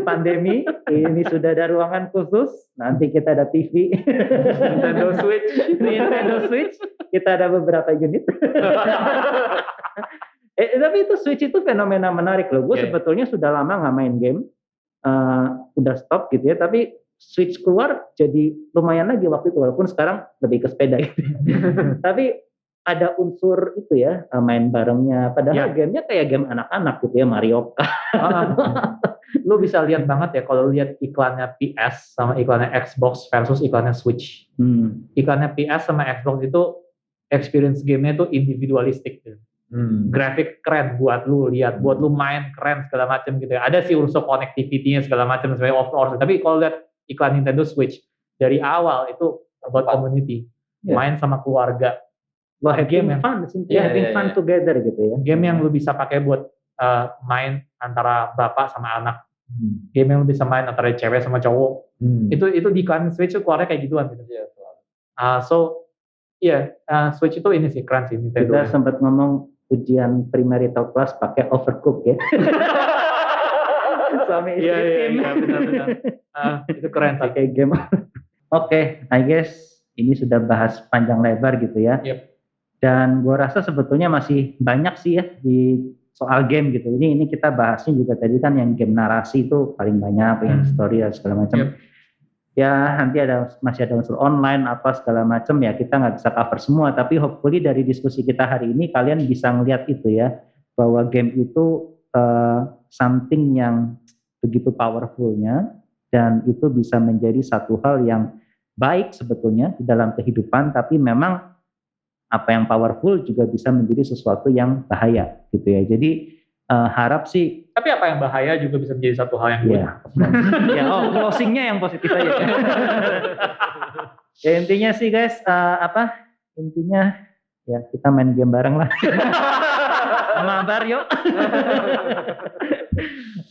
pandemi, ini sudah ada ruangan khusus, nanti kita ada TV, Nintendo Switch, kita ada beberapa unit. Tapi itu Switch itu fenomena menarik loh. Gue sebetulnya sudah lama nggak main game, udah stop gitu ya. Tapi Switch keluar jadi lumayan lagi waktu itu, walaupun sekarang lebih ke sepeda gitu. Tapi ada unsur itu ya, main barengnya. Padahal gamenya kayak game anak-anak gitu ya, Mario Kart. Lu bisa lihat banget ya kalau lihat iklannya PS sama iklannya Xbox versus iklannya Switch. Iklannya PS sama Xbox itu experience gamenya itu individualistik gitu. Grafik keren buat lu lihat, buat lu main keren segala macam gitu ya. Ada sih unsur connectivity-nya segala macam sebagai of-course. Tapi kalau lihat iklan Nintendo Switch dari awal itu buat community, main sama keluarga. Wah, game yang fun, having fun together gitu ya. Game yang lu bisa pakai buat main antara bapak sama anak. Game yang lu bisa main antara cewek sama cowok. Itu di iklan Switch itu keluarnya kayak gituan gitu. Switch itu ini sih keren sih Nintendo. Kita sempat ngomong ujian premarital class pakai Overcooked ya. Suami istri. Iya benar. Itu keren sih. Pakai game. Oke, I guess ini sudah bahas panjang lebar gitu ya. Dan gue rasa sebetulnya masih banyak sih ya di soal game gitu. Ini kita bahasnya juga tadi kan yang game narasi itu paling banyak, yang story dan segala macam. Ya nanti masih ada unsur online apa segala macam ya, kita nggak bisa cover semua. Tapi hopefully dari diskusi kita hari ini kalian bisa ngelihat itu ya, bahwa game itu something yang begitu powerfulnya, dan itu bisa menjadi satu hal yang baik sebetulnya di dalam kehidupan, tapi memang apa yang powerful juga bisa menjadi sesuatu yang bahaya gitu ya. Jadi harap sih. Tapi apa yang bahaya juga bisa menjadi satu hal yang good. Ya, closingnya yang positif aja. Ya intinya sih guys, intinya ya kita main game bareng lah. Mabar yuk.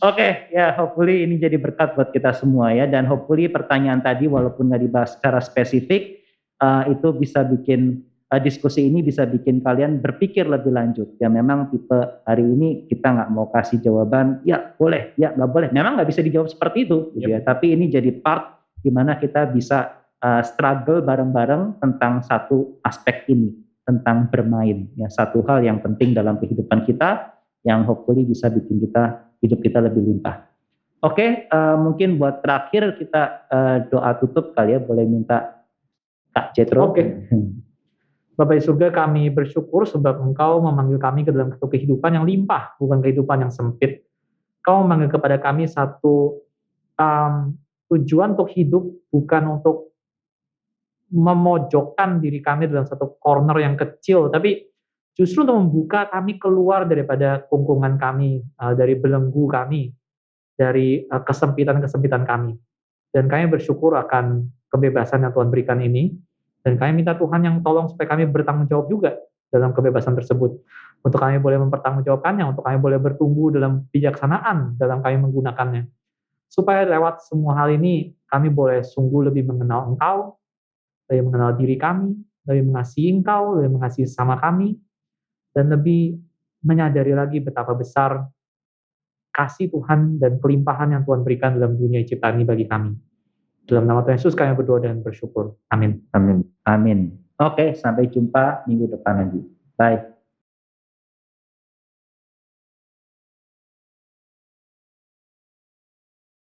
Oke, ya hopefully ini jadi berkat buat kita semua ya, dan hopefully pertanyaan tadi walaupun nggak dibahas secara spesifik, itu bisa bikin diskusi ini bisa bikin kalian berpikir lebih lanjut. Ya memang tipe hari ini kita nggak mau kasih jawaban, ya boleh, ya nggak boleh. Memang nggak bisa dijawab seperti itu, gitu ya. Tapi ini jadi part gimana kita bisa struggle bareng-bareng tentang satu aspek ini, tentang bermain. Ya satu hal yang penting dalam kehidupan kita, yang hopefully bisa bikin hidup kita lebih limpah. Oke, mungkin buat terakhir kita doa tutup kali ya, boleh minta Kak Jethro. Oke. Bapa di surga, kami bersyukur sebab Engkau memanggil kami ke dalam satu kehidupan yang limpah, bukan kehidupan yang sempit. Engkau memanggil kepada kami satu tujuan untuk hidup, bukan untuk memojokkan diri kami dalam satu corner yang kecil, tapi justru untuk membuka kami keluar daripada kungkungan kami, dari belenggu kami, dari kesempitan-kesempitan kami. Dan kami bersyukur akan kebebasan yang Tuhan berikan ini, dan kami minta Tuhan yang tolong supaya kami bertanggung jawab juga dalam kebebasan tersebut. Untuk kami boleh mempertanggungjawabkannya, untuk kami boleh bertumbuh dalam bijaksanaan dalam kami menggunakannya. Supaya lewat semua hal ini, kami boleh sungguh lebih mengenal Engkau, lebih mengenal diri kami, lebih mengasihi Engkau, lebih mengasihi sama kami, dan lebih menyadari lagi betapa besar kasih Tuhan dan kelimpahan yang Tuhan berikan dalam dunia ciptaan ini bagi kami. Dalam nama Tuhan Yesus kami berdoa dan bersyukur. Amin. Amin. Amin. Oke, sampai jumpa minggu depan lagi. Bye.